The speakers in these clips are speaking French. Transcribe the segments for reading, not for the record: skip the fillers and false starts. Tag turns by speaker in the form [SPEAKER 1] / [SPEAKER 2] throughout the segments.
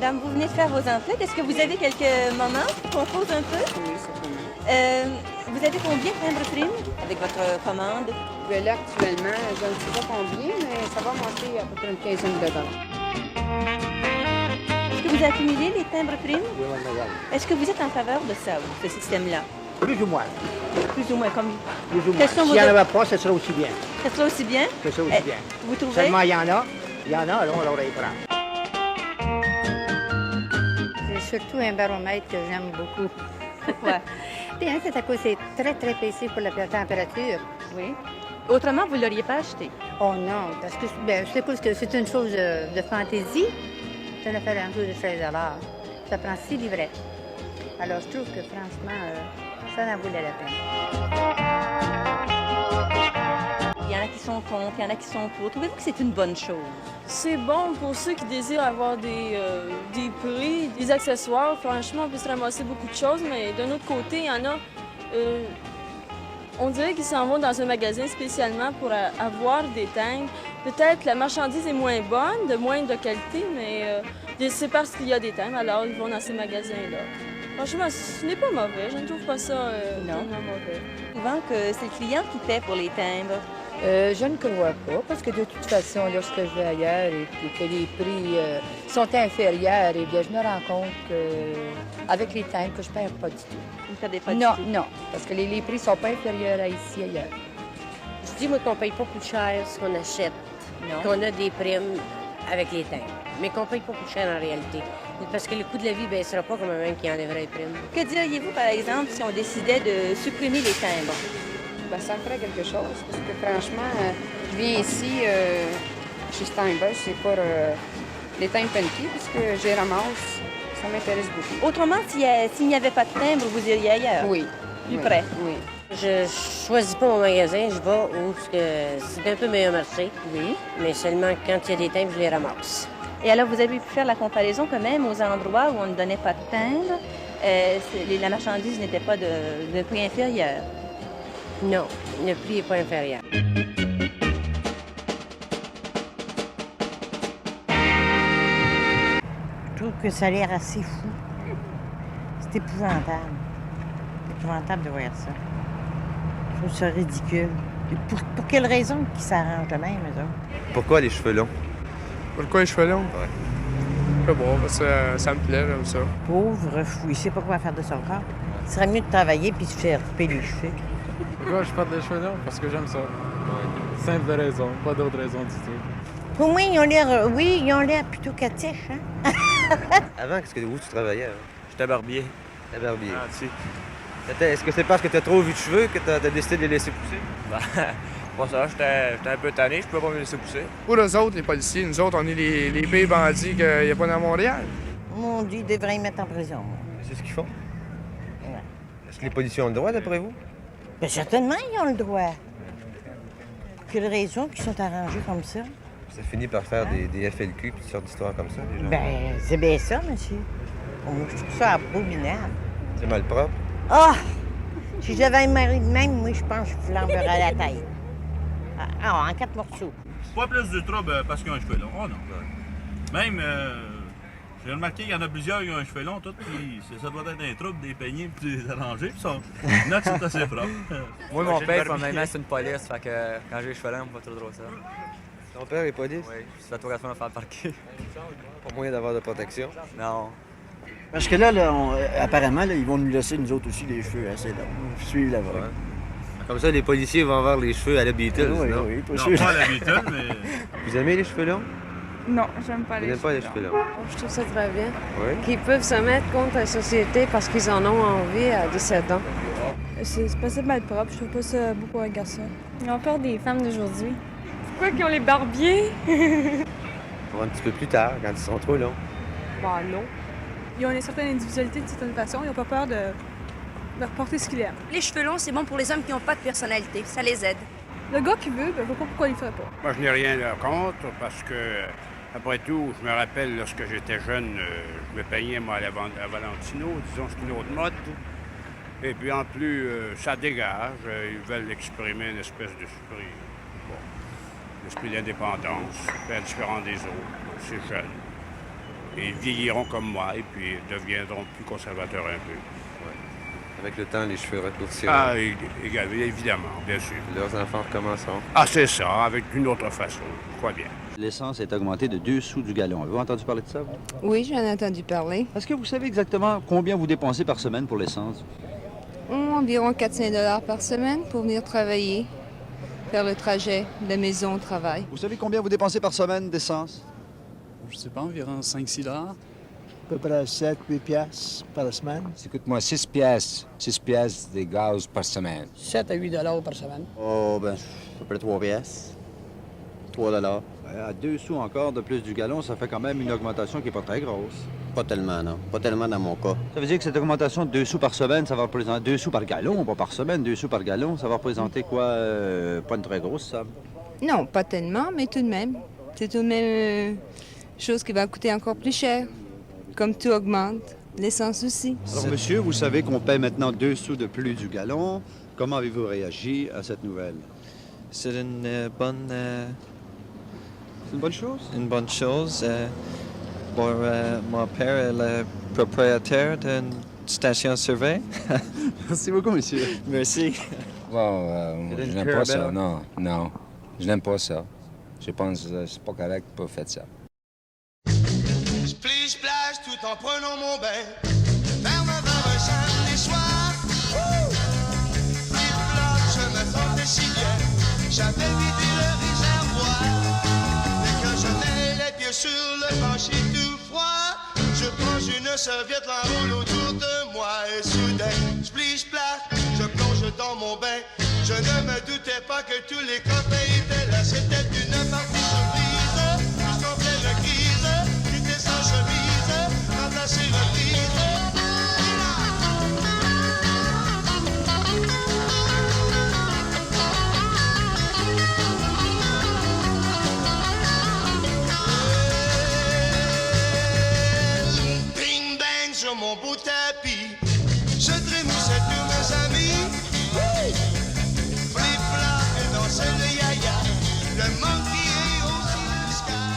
[SPEAKER 1] madame, vous venez de faire vos emplettes. Est-ce que vous avez quelques moments qu'on pose un peu?
[SPEAKER 2] Oui, certainement.
[SPEAKER 1] Vous avez combien de timbres prime avec votre commande?
[SPEAKER 2] Ben là, actuellement, je ne sais pas combien, mais ça va monter à peu près une quinzaine de dollars.
[SPEAKER 1] Est-ce que vous accumulez les timbres primes?
[SPEAKER 3] Oui, madame.
[SPEAKER 1] Est-ce que vous êtes en faveur de ça, ce système-là?
[SPEAKER 3] Plus ou moins.
[SPEAKER 1] Plus ou moins, comme...
[SPEAKER 3] Plus ou moins.
[SPEAKER 1] Quels sont
[SPEAKER 3] S'il
[SPEAKER 1] vos-
[SPEAKER 3] n'y en avait pas, ce serait aussi bien.
[SPEAKER 1] Ça sera aussi bien?
[SPEAKER 3] Ce serait aussi
[SPEAKER 1] Eh,
[SPEAKER 3] bien.
[SPEAKER 1] Vous trouvez?
[SPEAKER 3] Seulement, il y en a, alors on les prend.
[SPEAKER 4] C'est surtout un baromètre que j'aime beaucoup.
[SPEAKER 1] Pourquoi?
[SPEAKER 4] Puis c'est à cause c'est très, très précis pour la température.
[SPEAKER 1] Oui. Autrement, vous ne l'auriez pas acheté.
[SPEAKER 4] Oh non, parce que c'est à cause que c'est une chose de fantaisie. Ça fait un jour de 16 $. Ça prend 6 livrets. Alors, je trouve que franchement, ça en vaut la peine.
[SPEAKER 1] Il y en a qui sont contre, il y en a qui sont pour. Trouvez-vous que c'est une bonne chose?
[SPEAKER 5] C'est bon pour ceux qui désirent avoir des prix, des accessoires. Franchement, on peut se ramasser beaucoup de choses, mais d'un autre côté, il y en a... on dirait qu'ils s'en vont dans un magasin spécialement pour avoir des timbres. Peut-être la marchandise est moins bonne, de moindre qualité, mais c'est parce qu'il y a des timbres, alors ils vont dans ces magasins-là. Franchement, ce n'est pas mauvais. Je ne trouve pas ça tellement mauvais.
[SPEAKER 1] Souvent que c'est le client qui paie pour les timbres.
[SPEAKER 6] Je ne crois pas, parce que de toute façon, lorsque je vais ailleurs et que les prix sont inférieurs, eh bien, je me rends compte avec les timbres que je ne perds pas du tout.
[SPEAKER 1] Vous ne perdez pas du
[SPEAKER 6] Non,
[SPEAKER 1] tout.
[SPEAKER 6] non, parce que les prix ne sont pas inférieurs à ici ailleurs.
[SPEAKER 7] Je dis, moi, qu'on ne paye pas plus cher ce qu'on achète,
[SPEAKER 1] Non.
[SPEAKER 7] qu'on a des primes avec les timbres, mais qu'on ne paye pas plus cher en réalité. Parce que le coût de la vie ne baissera pas comme un même qui enlèverait les primes.
[SPEAKER 1] Que diriez-vous, par exemple, si on décidait de supprimer les timbres?
[SPEAKER 2] Ben, ça me ferait quelque chose, parce que franchement, je viens ici, chez Steinberg, c'est pour les timbres Penty, parce que je les ramasse. Ça m'intéresse beaucoup.
[SPEAKER 1] Autrement, s'il n'y avait pas de timbre, vous iriez ailleurs?
[SPEAKER 2] Oui.
[SPEAKER 1] Plus
[SPEAKER 2] oui,
[SPEAKER 1] près?
[SPEAKER 2] Oui.
[SPEAKER 7] Je choisis pas mon magasin, je vais où c'est un peu meilleur marché.
[SPEAKER 1] Oui.
[SPEAKER 7] Mais seulement quand il y a des timbres, je les ramasse.
[SPEAKER 1] Et alors, vous avez pu faire la comparaison quand même aux endroits où on ne donnait pas de timbre. La marchandise n'était pas de prix inférieur.
[SPEAKER 7] Non, le prix n'est pas inférieur.
[SPEAKER 8] Je trouve que ça a l'air assez fou. C'est épouvantable. C'est épouvantable de voir ça. Je trouve ça ridicule. Et pour quelle raison qu'ils s'arrangent de même, eux autres?
[SPEAKER 9] Pourquoi les cheveux longs?
[SPEAKER 10] Pourquoi les cheveux longs?
[SPEAKER 9] Ouais.
[SPEAKER 10] Je sais pas, parce que ça me plaît, comme ça.
[SPEAKER 8] Pauvre fou, il sait pas quoi faire de son corps. Il serait mieux de travailler puis se faire couper les cheveux.
[SPEAKER 10] Pourquoi je porte les cheveux longs? Parce que j'aime ça. Simple raison, pas d'autre raison du tout.
[SPEAKER 8] Pour moi, ils ont l'air plutôt catiches, hein?
[SPEAKER 9] Avant, où tu travaillais? Hein?
[SPEAKER 11] J'étais barbier.
[SPEAKER 9] T'étais barbier.
[SPEAKER 11] Ah, tu
[SPEAKER 9] Est-ce que c'est parce que t'as trop vu de cheveux que t'as décidé de les laisser pousser?
[SPEAKER 11] Ben, pas ça, j'étais un peu tanné, je pouvais pas me laisser pousser.
[SPEAKER 10] Pour eux autres, les policiers, nous autres, on est les pires bandits qu'il n'y a pas dans Montréal.
[SPEAKER 8] Mon Dieu, ils devraient y mettre en prison, moi.
[SPEAKER 9] C'est ce qu'ils font.
[SPEAKER 8] Ouais.
[SPEAKER 9] Est-ce que les policiers ont le droit, d'après vous?
[SPEAKER 8] Bien, certainement, ils ont le droit. Pour quelle raison qu'ils sont arrangés comme ça?
[SPEAKER 9] Ça finit par faire des FLQ et toutes sortes d'histoires comme ça, les gens.
[SPEAKER 8] Ben, c'est bien ça, monsieur. Moi, je trouve ça abominable.
[SPEAKER 9] C'est mal propre.
[SPEAKER 8] Ah! Si j'avais un mari de même, moi, je pense que je flamberais la tête. Ah, en 4 morceaux.
[SPEAKER 12] Pas plus de trouble parce qu'ils ont un cheveu long. Oh non. Même, j'ai remarqué qu'il y en a plusieurs qui ont un cheveu long, tout, puis ça doit être un trouble, des peignés, puis des arrangés, puis ça. Notre, c'est assez propre.
[SPEAKER 11] Moi, mon père, son maman, c'est une police, fait que quand j'ai les cheveux longs, on pas trop ça.
[SPEAKER 9] Ton père est police?
[SPEAKER 11] Oui, je suis à toi 4 fois à faire parquer.
[SPEAKER 9] Pas moyen d'avoir de protection?
[SPEAKER 11] Non.
[SPEAKER 3] Parce que là, apparemment, ils vont nous laisser, nous autres aussi, les cheveux assez longs. Suivre la voie.
[SPEAKER 9] Ouais. Comme ça, les policiers vont avoir les cheveux à la Beatles,
[SPEAKER 3] Oui,
[SPEAKER 9] non?
[SPEAKER 3] oui, pas
[SPEAKER 12] Non,
[SPEAKER 3] sûr.
[SPEAKER 12] pas à la Beatles, mais...
[SPEAKER 9] Vous aimez les cheveux longs?
[SPEAKER 5] Non, j'aime pas
[SPEAKER 9] Vous n'aimez pas les cheveux longs?
[SPEAKER 5] Je trouve ça très bien.
[SPEAKER 9] Oui.
[SPEAKER 5] Qu'ils peuvent se mettre contre la société parce qu'ils en ont envie à 17 ans. C'est pas ça mal propre. Je trouve pas ça beau pour un garçon. Il y a encore des femmes d'aujourd'hui. Pourquoi qu'ils ont les barbiers?
[SPEAKER 9] Pour un petit peu plus tard, quand ils seront trop longs.
[SPEAKER 5] Bah non. Ils ont une certaine individualité d'une certaine façon. Ils n'ont pas peur de reporter ce qu'ils aiment.
[SPEAKER 13] Les cheveux longs, c'est bon pour les hommes qui n'ont pas de personnalité. Ça les aide.
[SPEAKER 5] Le gars qui veut, ben, je vois pas pourquoi il le ferait pas.
[SPEAKER 12] Moi, je n'ai rien contre parce que, après tout, je me rappelle lorsque j'étais jeune, je me peignais, moi, à Valentino. Disons, c'est une autre mode. Et puis, en plus, ça dégage. Ils veulent exprimer une espèce d'esprit. Bon, l'esprit d'indépendance, faire différent des autres. C'est jeune. Ils vieilliront comme moi et puis deviendront plus conservateurs un peu.
[SPEAKER 14] Avec le temps, les cheveux raccourciront.
[SPEAKER 12] Ah, évidemment, bien sûr.
[SPEAKER 14] Leurs enfants recommenceront.
[SPEAKER 12] Ah, c'est ça, avec une autre façon, je crois bien.
[SPEAKER 15] L'essence est augmentée de 2 sous du gallon. Avez-vous entendu parler de ça?
[SPEAKER 16] Oui, j'en ai entendu parler.
[SPEAKER 15] Est-ce que vous savez exactement combien vous dépensez par semaine pour l'essence?
[SPEAKER 16] Environ 400 $ par semaine pour venir travailler, faire le trajet de la maison au travail.
[SPEAKER 15] Vous savez combien vous dépensez par semaine d'essence?
[SPEAKER 17] Je sais pas, environ 5-6 $.
[SPEAKER 18] À peu près 7-8 piastres par semaine.
[SPEAKER 19] Ça coûte moi 6 piastres de gaz par semaine.
[SPEAKER 17] 7 à 8 $ par semaine.
[SPEAKER 3] Oh, ben, à peu près 3 piastres. 3 $.
[SPEAKER 15] À 2 sous encore de plus du gallon, ça fait quand même une augmentation qui n'est pas très grosse.
[SPEAKER 3] Pas tellement, non. Pas tellement dans mon cas.
[SPEAKER 15] Ça veut dire que cette augmentation de 2 sous par semaine, ça va représenter 2 sous par gallon, pas par semaine, 2 sous par gallon, ça va représenter quoi? Pas une très grosse somme.
[SPEAKER 16] Non, pas tellement, mais tout de même. C'est tout de même chose qui va coûter encore plus cher. Comme tout augmente, l'essence aussi.
[SPEAKER 15] Alors, monsieur, vous savez qu'on paie maintenant 2 sous de plus du gallon. Comment avez-vous réagi à cette nouvelle?
[SPEAKER 20] C'est une bonne...
[SPEAKER 15] C'est une bonne chose?
[SPEAKER 20] Une bonne chose. Mon père est le propriétaire d'une station-service.
[SPEAKER 15] Merci beaucoup, monsieur.
[SPEAKER 20] Merci.
[SPEAKER 19] Bon, je n'aime pas ça, non. Je n'aime pas ça. Je pense que c'est pas correct pour faire ça.
[SPEAKER 21] Splish splash tout en prenant mon bain. Vers 9h un samedi soir. Flip-flop, je me sentais si bien. J'avais vidé le réservoir. Dès que je mets les pieds sur le plancher tout froid, je prends une serviette, l'enroule autour de moi. Et soudain, splish splash, je plonge dans mon bain. Je ne me doutais pas que tous les copains étaient là. C'était une partie surprise. Jusqu'en pleine crise. Sans chemise, remplacé reprise. Bing bang sur mon beau tapis, je trémoussais tous mes amis. Flip flop et dansait le yaya, le monkey est aussi discret.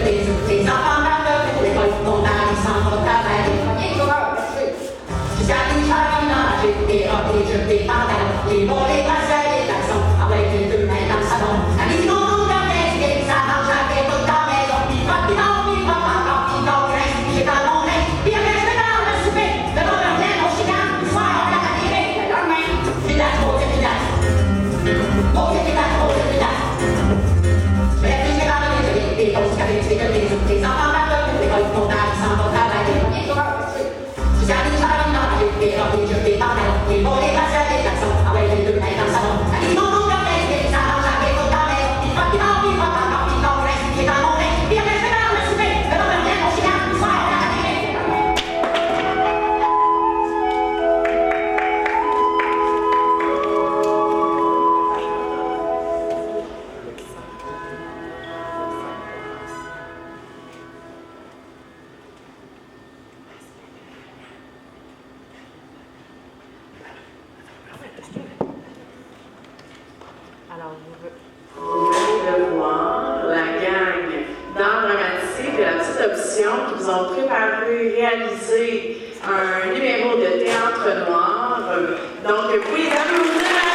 [SPEAKER 21] Des
[SPEAKER 4] Alors, vous venez de voir la gang dans Romantique de la petite option qui vous ont préparé, réalisé un numéro de théâtre noir. Donc, vous pouvez les applaudir à la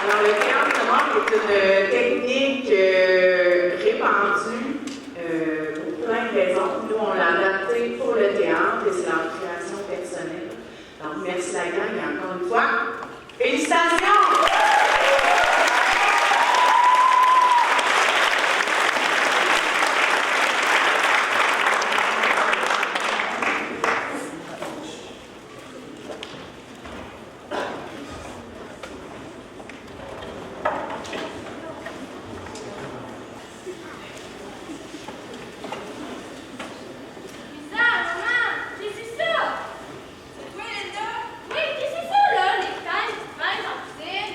[SPEAKER 4] Alors, le théâtre noir est une technique répandue pour plein de raisons. Nous, on l'a adapté pour le théâtre et c'est leur création personnelle. Donc, merci la gang et encore une fois, félicitations!
[SPEAKER 22] Oui, qu'est-ce que c'est ça, là? Les tailles, tu fais, j'en sais.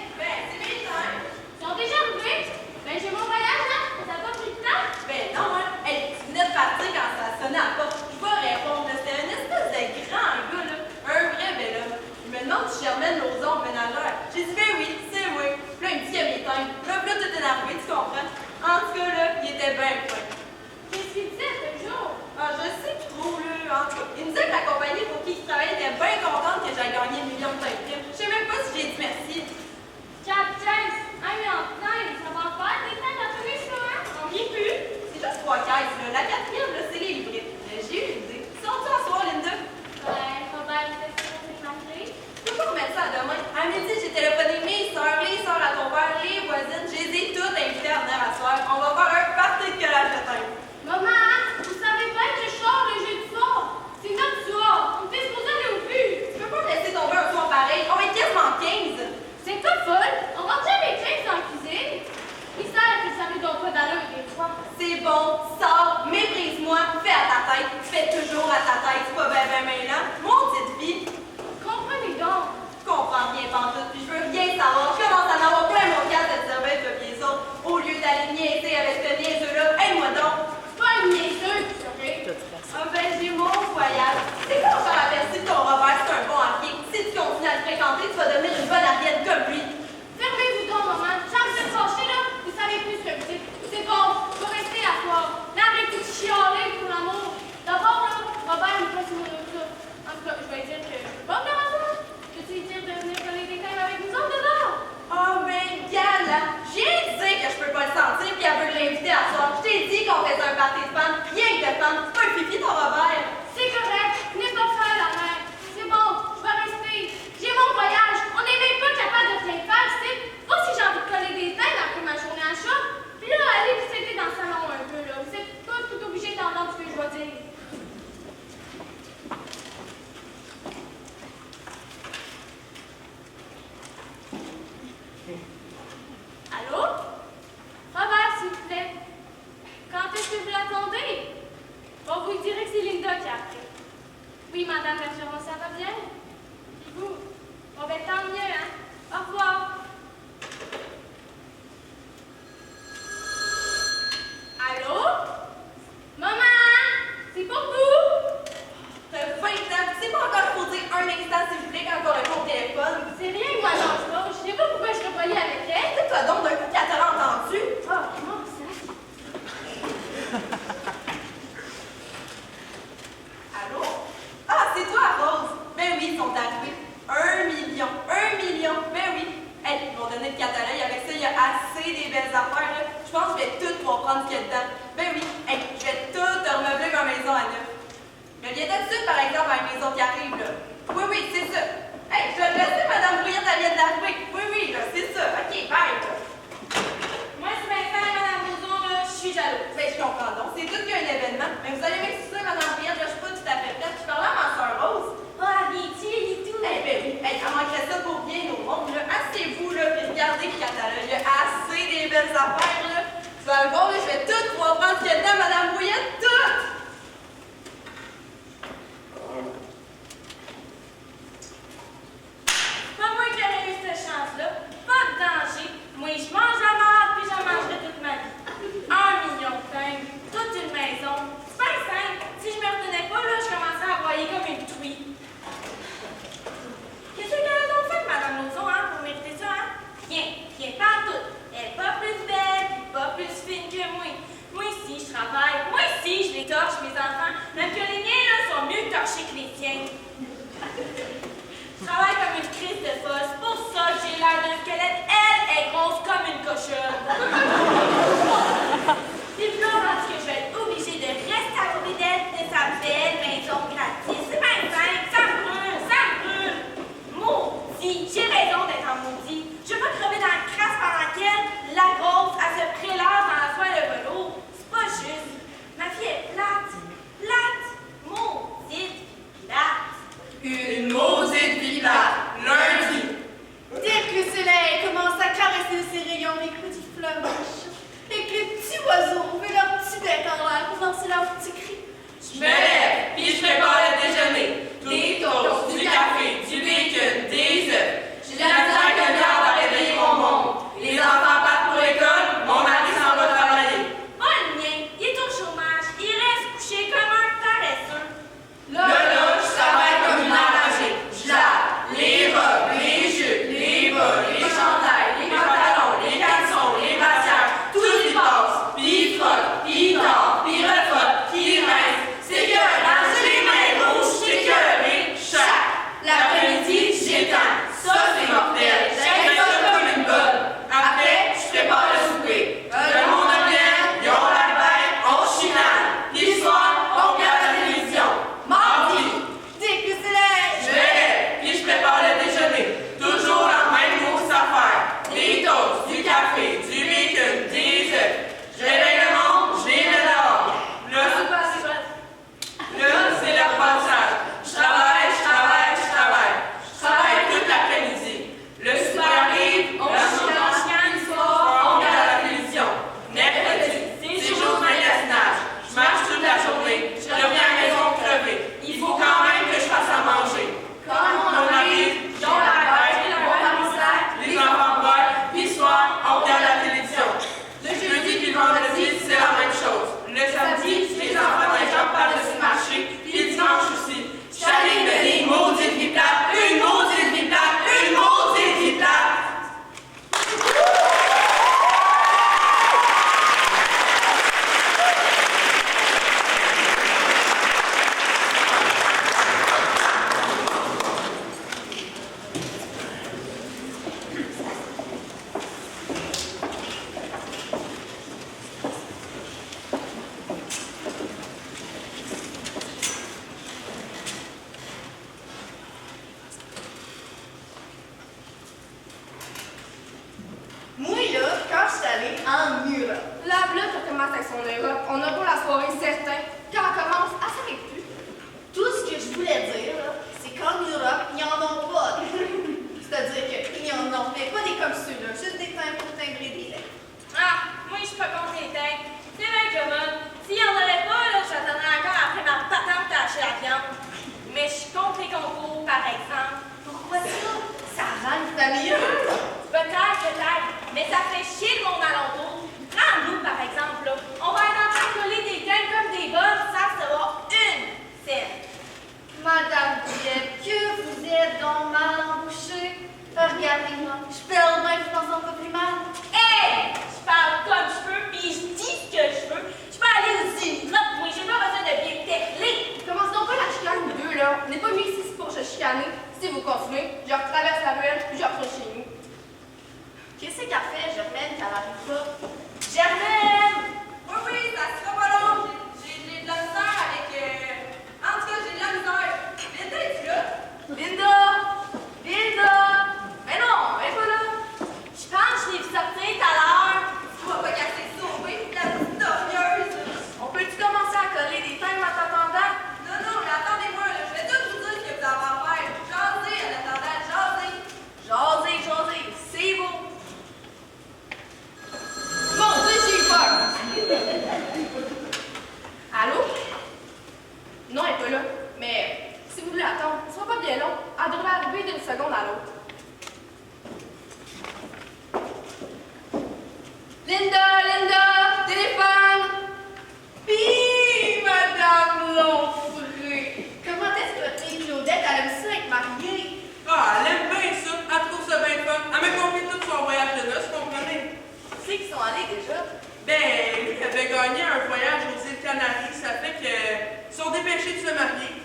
[SPEAKER 6] suite, par exemple, à une maison qui arrive, là. Oui, oui, c'est ça. Hey, je le sais, Madame Brouillette, elle vient d'arriver. Oui, oui, là, c'est ça. OK, bye, là.
[SPEAKER 22] Moi, c'est Vincent et Madame Bouzon, là, je suis jaloux.
[SPEAKER 6] Ben, je comprends donc. C'est tout qu'il y a un événement. Mais vous allez m'excuser, Madame Brouillette, là, je suis pas tout à fait prête. Je parlais à ma soeur Rose.
[SPEAKER 22] Ah, viens-tu et tout?
[SPEAKER 6] Eh ben oui. Hey, elle manquerait ça pour bien au monde, là. Asseyez-vous, là, puis regardez le catalogue. Il y a assez des belles affaires, là. Vous allez voir, là, je vais tout pouvoir prendre ce qu'il y a dedans, Madame Brouillette, tout!
[SPEAKER 22] Pas moi qui aurais eu cette chance-là. Pas de danger. Moi, je mange la mort, puis j'en mangerai toute ma vie. 1 million de thèmes, toute une maison. C'est pas simple. Si je me retenais pas, là, je commençais à broyer comme une truie. Qu'est-ce qu'elle a donc fait, Madame Lauzon, hein, pour mériter ça, hein? Rien, pas tout. Elle est pas plus belle, puis pas plus fine que moi. Moi aussi, je travaille. Moi aussi, je les torche, mes enfants. Même que les miens, là, sont mieux torchés que les tiens. Je travaille comme une crise de fosse. Pour ça que j'ai l'air d'un squelette. Elle est grosse comme une cochonne. Puis là, parce que je vais être obligée de rester à côté d'elle de sa belle maison gratis. C'est bien simple. Ça me brûle, ça me brûle. Maudit. J'ai raison d'être en maudit. Je veux pas crever dans la crasse pendant qu'elle, la grosse, elle se prélave dans la soie de velours. C'est pas juste. Ma fille est plate. Plate. Maudite. Plate.
[SPEAKER 6] Une maudite vie plate, lundi.
[SPEAKER 21] Dès que le soleil commence à caresser ses rayons, les petites fleurs blanches, et que les petits oiseaux ouvrent leur petit bec en l'air pour lancer leur petit cri.
[SPEAKER 4] Je me lève, puis je prépare le déjeuner. Des toasts, du café, du bacon, des œufs. J'ai la misère que l'heure va réveiller mon monde. Les enfants partent pour l'école, mon mari s'en va travailler.
[SPEAKER 22] Pas le mien, il est au chômage, il reste couché comme un paresseux.
[SPEAKER 4] Là, je travaille comme une enragée. Je lave les robes, les jupes, les bas, les chandails, les pantalons, les caleçons, les brassières. Tout y passe, puis il frotte, puis il tord, puis il refrotte, puis il rince. C'est que j'ai les mains rouges, c'est que chaque. L'après-midi, j'étends. Ça, c'est mortel. J'aime ça comme une bonne. Après, je prépare le souper. Le monde vient, ils ont la bête, on chinale. Puis le soir, on regarde la télévision. Mardi,
[SPEAKER 21] Dès que le soleil,
[SPEAKER 4] je me lève, puis je prépare le déjeuner. Toujours la même grosse affaire. Des toasts, du café, du bacon, des œufs. Je réveille le monde, je les mets dehors. Là, c'est le repassage. Je travaille toute l'après-midi. Le souper arrive, on chante, le soir, on regarde la télévision. Mercredi, c'est jour de magasinage. Je marche toute la journée, je reviens à la maison crever. Il faut quand même que je fasse à manger.
[SPEAKER 21] quand
[SPEAKER 4] On arrive, j'en la bête, on remplit sac, les enfants boivent, puis le soir, on regarde la télévision. Le jeudi puis le vendredi, c'est la même chose. Le samedi, les enfants des gens par-dessus le marché, puis le dimanche aussi. Chaque de des maudites vie plate, une maudite vie plate, une maudite vie plate.
[SPEAKER 21] moi, là, quand je suis allée en Europe,
[SPEAKER 6] Là, ça commence avec son Europe. On a pour la soirée certain.
[SPEAKER 21] quand on commence, elle s'arrête plus. Tout ce que je voulais dire, là, c'est qu'en Europe, ils en ont pas. C'est-à-dire qu'ils en ont, mais pas des comme ceux-là, juste des timbres pour timbrer des lettres.
[SPEAKER 22] Ah, moi, je suis pas contre les tanks. C'est vrai que s'il y en aurait pas, là, j'attendrais encore après ma patente à acheter la viande. Mais je suis contre les concours, par exemple.
[SPEAKER 21] Pourquoi ça? Ça rend une famille heureuse.
[SPEAKER 22] Peut-être, mais ça fait chier le monde alentour. Prends-nous, par exemple, là. On va être en train de coller des tanks comme des bonnes sans savoir une scène.
[SPEAKER 21] Madame Brouillette, que vous êtes donc mal embouchée. Regardez-moi, je parle même, je pense encore plus mal.
[SPEAKER 22] Hey! Je parle comme je veux, puis je dis ce que je veux. Je peux aller aux Europe, moi, j'ai pas besoin de bien tecler.
[SPEAKER 6] Commence donc pas la chicane, vous deux, là. On n'est pas mis ici pour se chicaner. Si vous continuez, je retraverse la ruelle, puis je retourne chez nous.
[SPEAKER 21] Qu'est-ce qu'elle fait, Germaine, qu'elle arrive pas?
[SPEAKER 6] Germaine! Oui, ça sera pas long. J'ai de la misère avec... En tout cas, j'ai de la misère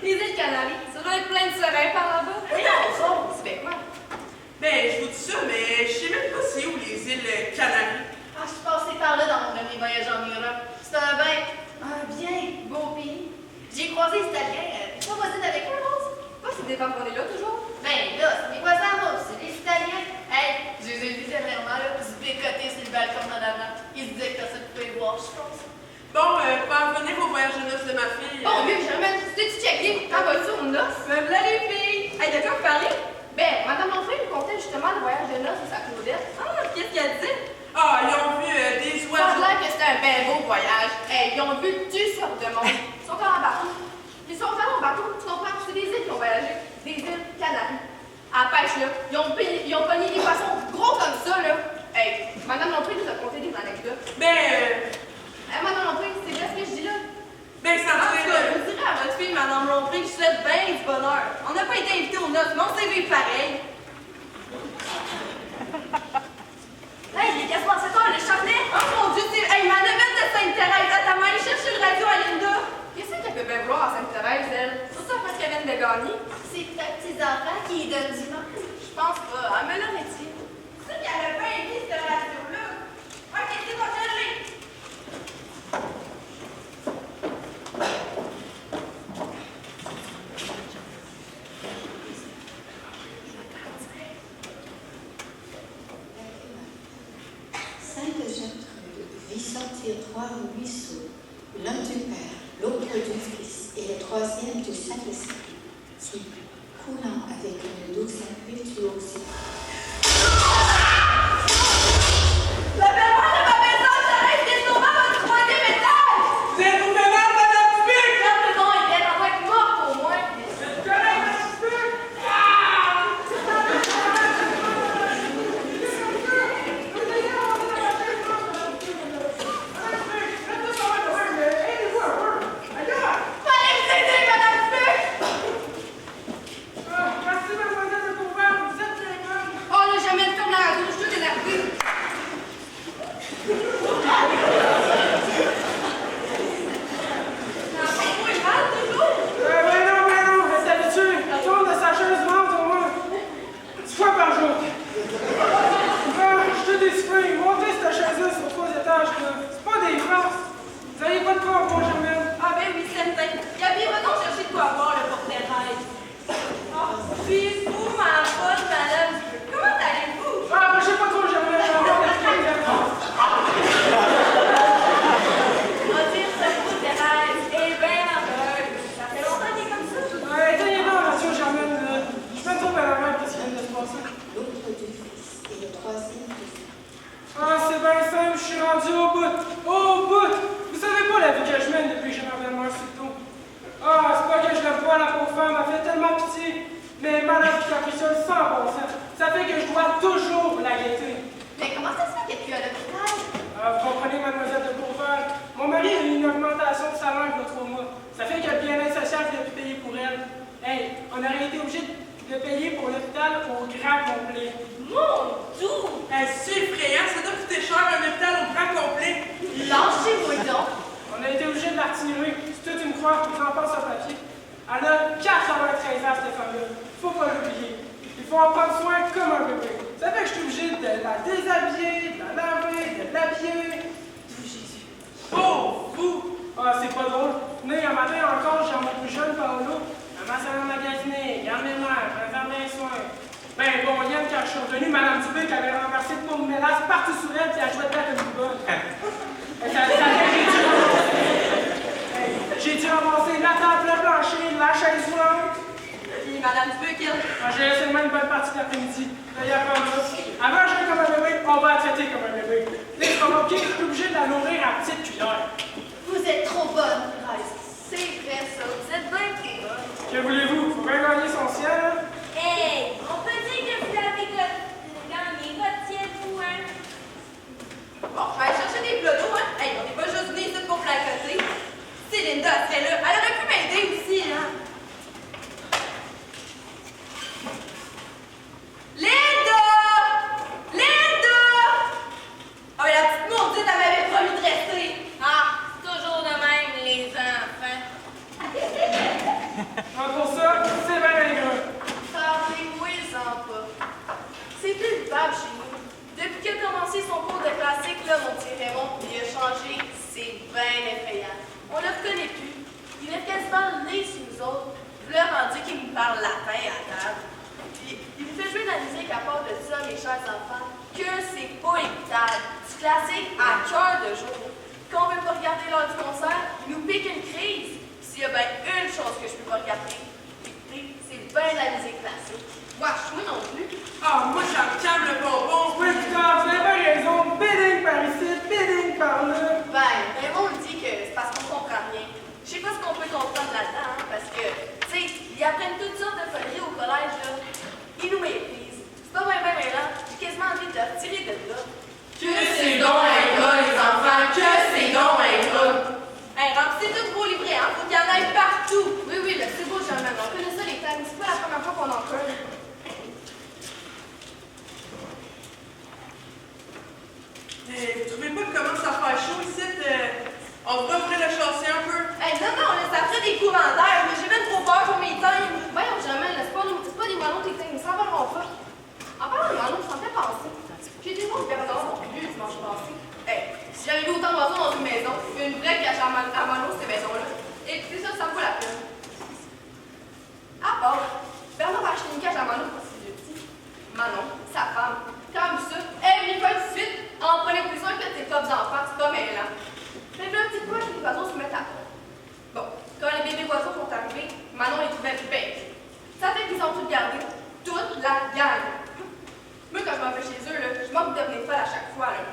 [SPEAKER 6] Les îles Canaries, ça doit être plein de sereins par là-bas.
[SPEAKER 4] Mais non, ça,
[SPEAKER 6] c'est quoi?
[SPEAKER 4] Ben, je vous dis ça, mais je sais même pas c'est où les îles Canaries.
[SPEAKER 6] Ah, je suis passée par là dans mon dernier voyage en Europe. C'est un bien beau pays. J'ai croisé les Italiens. Pas voisine avec eux, Rose? Pas si dépend qu'on est là toujours. Ben là, c'est mes voisins, moi, c'est les Italiens. Hey, je les ai vus dernièrement, là, se bécoter sur le balcon en avant. Ils se disaient que personne ne pouvait voir, je pense.
[SPEAKER 4] Bon, pour en revenir au voyage de noces de ma fille.
[SPEAKER 6] Bon, mieux, Germaine, t'es-tu checké? Quand vas-tu aux noces?
[SPEAKER 4] Me voilà les filles!
[SPEAKER 6] Hey, de quoi vous parlez? Ben, Madame Onfray nous contait justement le voyage de noces de sa Claudette. Ah, qu'est-ce qu'elle dit?
[SPEAKER 4] Ah, ils ont vu des oiseaux.
[SPEAKER 6] Ça a l'air que c'était un bien beau voyage. Hey, ils ont vu toutes sortes de monde. Ils sont allés en bateau. Ils sont allés en bateau, tu comprends? C'est des îles qui ont voyagé. Des îles Canaries. À la pêche, là. Ils ont pogné des poissons gros comme ça, là. Hey, Madame Onfray nous a conté des anecdotes. Madame Onfray, c'est vrai ce que je dis là?
[SPEAKER 4] Ben, ça
[SPEAKER 6] en tout cas, je vous dirais à votre fille, Madame Onfray, que je souhaite bien du bonheur. On n'a pas été invités aux noces, mais on s'est vu pareil. Hey, les gars, c'est toi, le chapelet? Oh mon Dieu, c'est. Hey, ma nevette de Sainte-Thérèse, attends, allez chercher le radio à Linda. Qu'est-ce qu'elle peut bien vouloir à Sainte-Thérèse, elle? C'est ça parce qu'elle vient de gagner? C'est tes petits-enfants qui lui donnent du nom? Je pense pas. Elle me l'aurait dit. C'est ça qu'elle a pas aimé, cette radio-là. Ok, c'est bon, je l'ai.
[SPEAKER 1] Sainte-Gertrude vit sortir 3 ruisseaux, l'un du Père, l'autre du Fils et le troisième du Saint-Esprit, coulant avec une douce impétuosité.
[SPEAKER 6] La belle-mère de ma maison, j'arrive désormais à votre 3e étage!
[SPEAKER 4] Vous êtes au ménage, Madame Dupuc!
[SPEAKER 6] Quand le nom est bien, on va être morte au moins.
[SPEAKER 4] Je te connais, Madame Dupuc!
[SPEAKER 6] pratique à cœur de jour. Quand on veut pas regarder l'heure du concert, il nous pique une crise. S'il y a bien une chose que je peux pas regarder, c'est bien la musique classique. Wesh, moi non plus.
[SPEAKER 2] Ah, moi, ça me calme le bonbon. Oui, putain, vous avez pas raison. Bidding par ici, bidding par là.
[SPEAKER 6] Ben, Raymond me dit que c'est parce qu'on comprend rien. Je sais pas ce qu'on peut comprendre là-dedans, hein, parce que, tu sais, ils apprennent toutes sortes de foleries au collège, là. Ils nous méprisent. C'est pas bien mélant. J'ai quasiment envie de leur tirer de là.
[SPEAKER 4] Que c'est donc ingrat, les enfants, que c'est donc ingrat.
[SPEAKER 6] Hey, remplissez tous vos livrets, hein. Faut qu'il y en ait partout. Oui, oui, là, c'est beau, Germaine. On connaît ça, les thèmes. C'est pas la première fois qu'on en parle.
[SPEAKER 2] Vous trouvez pas que commence à faire chaud ici? On devrait ouvrir le châssis un peu.
[SPEAKER 6] Hey, non, là, ça ferait des courants d'air. Mais j'ai même trop peur pour mes thèmes. Voyons, Germaine, là, c'est pas des moineaux, tes thèmes. Ils s'en vont pas. En parlant de moineaux, ça me fait penser. J'ai été voir Bernard, mon vieux, dimanche passé. Hey, si j'avais vu autant d'oiseaux dans une maison, une vraie cage à moineaux, cette maison-là. Écoutez ça, ça me vaut la peine. À part, Bernard a acheté une cage à moineaux pour ses deux petits. Manon, sa femme, comme ça, elle lui fait tout de suite, en prenant plus un que tes propres enfants, c'est pas mêlant. Mais là, petit peu, les oiseaux se mettent à terre. Bon, quand les bébés oiseaux sont arrivés, Manon les trouvait bêtes. Ça fait qu'ils ont tout gardé, toute la gang. Moi, quand je m'en vais chez eux, là, je manque de venir folle à chaque fois. Là.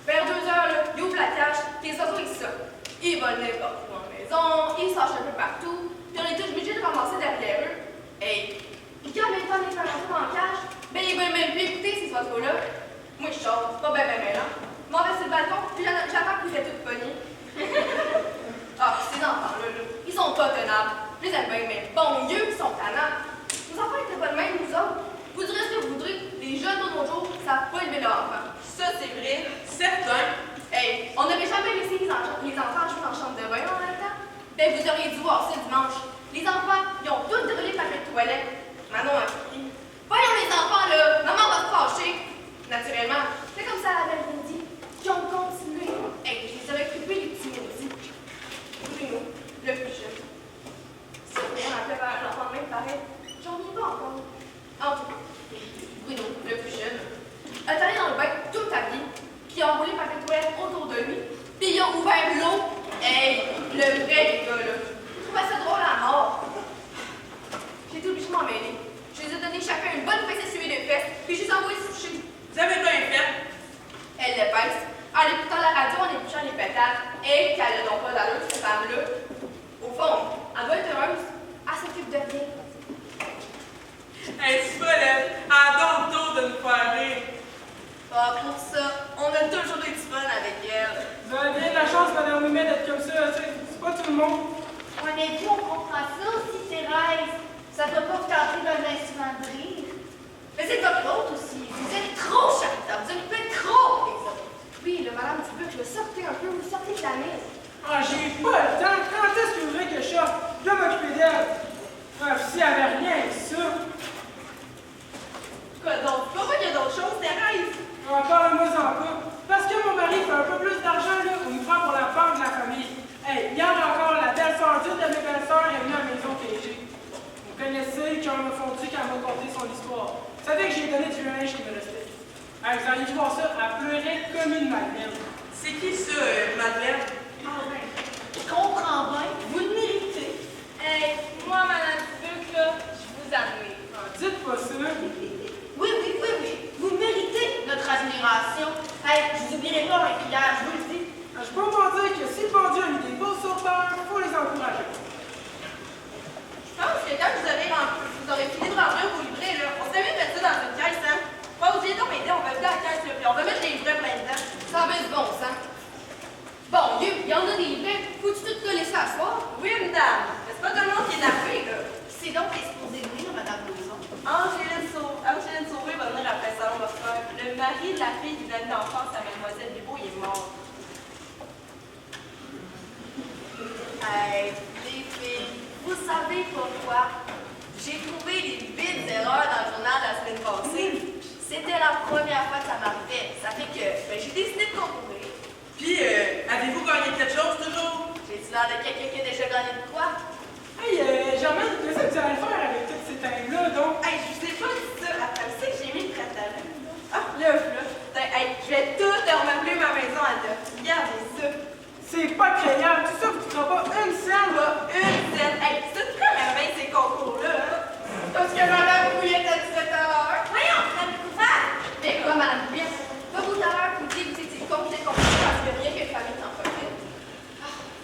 [SPEAKER 6] Vers 2 heures, là, ils ouvrent la cage, puis les oiseaux, ils sortent. Ils volent n'importe où en maison, ils sachent un peu partout, puis on est tous obligés de ramasser derrière eux. Hey, puis quand les femmes les faire rentrer dans la cage, ben ils veulent même plus écouter ces oiseaux-là. Moi, je sors, c'est pas bien mélant. Je m'en vais sur le balcon, puis j'attends qu'ils aient toutes pognées. Ah, puis ces enfants-là, là, ils sont pas tenables. Je les aime bien, mais bon, mieux qu'ils sont tannants. Nos enfants étaient pas de même, nous autres. Vous direz ce que vous voudrez, les jeunes de nos jours savent pas élever leur enfant.
[SPEAKER 2] Ça, c'est vrai. Certain.
[SPEAKER 6] Hey, on n'avait jamais laissé les enfants jouer dans la chambre de bain en même temps. Ben, vous auriez dû voir ça dimanche. Les enfants, ils ont tous brûlé le papier de toilette. Manon a crié. Voyons les enfants, là, maman va se fâcher. Naturellement, c'est comme ça la belle dit. Ils ont continué. Hey, je les aurais occupés, les petits maudits. Bruno, le plus jeune. Si on appelait un enfant de même pareil, j'en ai pas encore. En tout cas, Bruno, le plus jeune, est allé dans le bain tout habillé, puis a enroulé le papier de toilette autour de lui, puis ils ont ouvert l'eau. Hey, le vrai gars, là. Je trouvais ça drôle à mort. J'ai été obligée de m'en mêler. Je les ai donné chacun une bonne fesse essuyée de fesses, puis je les ai envoyés se coucher.
[SPEAKER 2] Vous avez bien fait.
[SPEAKER 6] Elle l'épaisse, en écoutant la radio, en épluchant les pétales, et qu'elle n'a donc pas d'allure, cette femme-là. Au fond, elle doit être heureuse. Elle s'occupe de rien.
[SPEAKER 2] Hey, c'est pas elle adore le dos de nous faire rire.
[SPEAKER 6] Ah, pour ça, on a toujours eu du fun avec elle.
[SPEAKER 2] Vous avez bien de la chance, Madame Ouimet, d'être comme ça. C'est pas tout le monde.
[SPEAKER 22] Ouais, mais puis on comprend ça aussi, Thérèse. Ça doit pas vous tenter d'un instrument de rire.
[SPEAKER 6] Mais c'est votre faute aussi. Vous êtes trop charitable. Vous occupez trop les autres. Oui, le madame Dubuc, le sortez un peu, vous sortez de la messe.
[SPEAKER 2] Ah, j'ai pas le temps. Quand est-ce que vous voulez que je sorte? Je dois m'occuper d'elle. Ah, si elle avait rien que ça.
[SPEAKER 6] Quoi donc? Pourquoi il y a d'autres choses, Thérèse?
[SPEAKER 2] Parle-moi-en pas. Parce que mon mari fait un peu plus d'argent, là, on nous prend pour la femme de la famille. Hey, hier encore, la belle-sœur d'une de mes belles-sœurs est venue à la maison TG. Vous connaissez le cœur me fondu quand elle m'a conté son histoire. Vous savez que j'ai donné du linge qui me restait. Hey, vous allez voir ça, elle pleurait comme une madeleine. C'est qui ça, Madeleine?
[SPEAKER 22] Ah ben, je comprends bien. Vous le méritez.
[SPEAKER 6] Hey, moi, madame Dubuc, là, je vous admire.
[SPEAKER 2] Ah, dites pas ça.
[SPEAKER 22] Oui, oui, oui, oui. Vous méritez notre admiration. Hey, je vous oublierai pas un prière, je vous le dis.
[SPEAKER 2] Je peux pas dire que si le bon Dieu a mis des beaux sauteurs, il faut les encourager.
[SPEAKER 6] Je pense que quand vous aurez fini de remplir vos livrets, là, on s'est mis de mettre ça dans une caisse, hein? Pas oublier donc m'aider, on va vider la caisse, là, puis on va mettre les livrets plein dedans. Ça va du bon sens. Bon Dieu, il y en a des livrets. Faut-tu tout te laisser asseoir? Oui, madame. Mais c'est pas tout le monde qui est nappé, là.
[SPEAKER 22] C'est donc exposé venir, Madame Lauzon.
[SPEAKER 6] Angéline Sauvé va venir après ça, on va faire. Le mari de la fille d'une amie d'enfance à Mademoiselle Dubois, il est mort. Hey, les filles, vous savez pourquoi? J'ai trouvé des vides erreurs dans le journal la semaine passée. C'était la première fois que ça m'arrivait. Ça fait que j'ai décidé de concourir.
[SPEAKER 2] Puis, avez-vous gagné quelque chose toujours?
[SPEAKER 6] J'ai-tu l'air de quelqu'un qui a déjà gagné de quoi?
[SPEAKER 2] Hey, Germaine, qu'est-ce que vous allez faire avec tous ces thèmes-là, donc?
[SPEAKER 6] Hey, je vous ai pas dit ça. Après ça, j'ai mis le prêt-à-main. Ah, là. Hey, je je vais tout remeubler ma maison à neuf. Regardez ça.
[SPEAKER 2] C'est pas créable, tout ça, tu ne pas une scène, là.
[SPEAKER 6] Une scène. Hey, c'est une très merveille, ces concours-là, hein? Parce que Madame Bouillette a 17 heures.
[SPEAKER 22] Voyons, Madame Couvert!
[SPEAKER 6] Mais quoi, Madame Bouillette? Pas vous tout à l'heure, vous dites que vous étiez complètement compliqué parce que rien que famille n'en profite.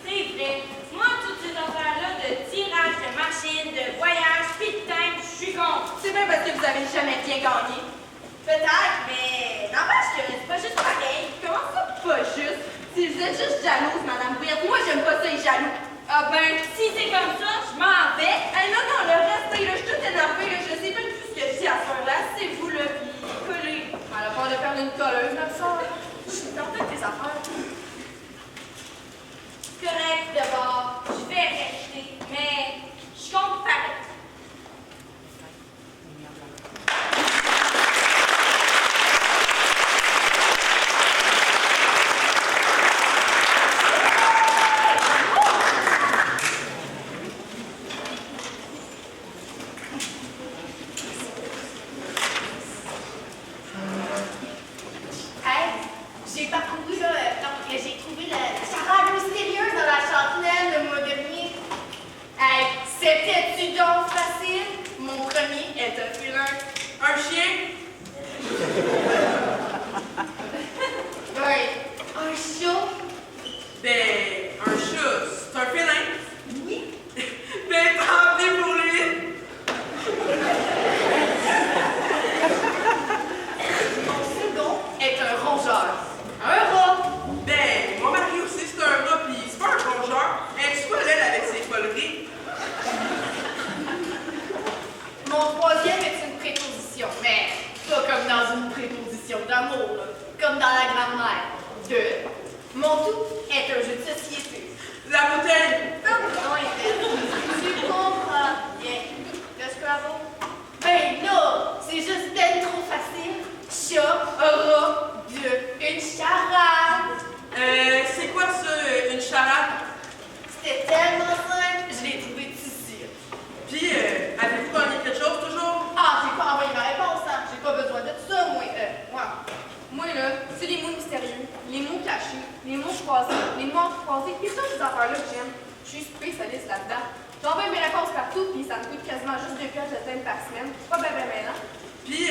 [SPEAKER 22] C'est vrai. Moi, toutes ces affaires-là de tirage de machines, de voyage, puis de temps, je suis contre.
[SPEAKER 6] C'est bien parce que vous avez jamais rien gagné.
[SPEAKER 22] Peut-être, mais n'empêche que c'est pas juste pareil.
[SPEAKER 6] Comment ça, pas juste? Si vous êtes juste jalouse, Madame Bouillette, moi j'aime pas ça, les jaloux.
[SPEAKER 22] Ah ben, si c'est comme ça, je m'en vais.
[SPEAKER 6] Hey, non, non, le reste, là, je suis toute énervée, là, je sais même plus ce que je dis à ce soir-là. C'est vous, là, puis collez. Elle a peur de faire une colleuse, notre soeur. Je suis tentée de tes affaires.
[SPEAKER 22] C'est correct, d'abord. Je vais rester, mais je compte pareil.
[SPEAKER 6] J'ai parcouru, là, j'ai trouvé la charade mystérieuse dans la Châtelaine le mois dernier. Hey, c'était-tu donc facile? Mon premier est un félin.
[SPEAKER 2] Un chien?
[SPEAKER 6] Ouais, un chat?
[SPEAKER 2] Ben, un chat, c'est un félin.
[SPEAKER 6] Oui.
[SPEAKER 2] Ben, tant pis pour lui.
[SPEAKER 6] Mon second est un rongeur. Un rat.
[SPEAKER 2] Ben, mon mari aussi, c'est un rat, pis c'est pas un rongeur. Elle soit elle avec ses foleries.
[SPEAKER 6] Mon troisième est une préposition, mais pas comme dans une préposition d'amour, là. Comme dans la grammaire. Deux. Mon tout est un jeu de société.
[SPEAKER 2] La bouteille.
[SPEAKER 6] Non, tu comprends bien. Le Scrabble? Ben là, c'est juste ben trop facile. Chat, rat, une charade.
[SPEAKER 2] C'est quoi ça, une charade?
[SPEAKER 6] C'était tellement simple, je l'ai trouvé difficile.
[SPEAKER 2] Puis, avez-vous gagné quelque chose toujours?
[SPEAKER 6] Ah, j'ai pas envoyé ma réponse, hein. J'ai pas besoin de ça, moi, là, c'est les mots mystérieux, les mots cachés, les mots croisés, les mots croisés, puis toutes ces affaires-là que j'aime. Je suis spécialiste là-dedans. J'envoie mes réponses partout, puis ça me coûte quasiment juste 2 piastres de thème par semaine. Pas ben maintenant.
[SPEAKER 2] Puis,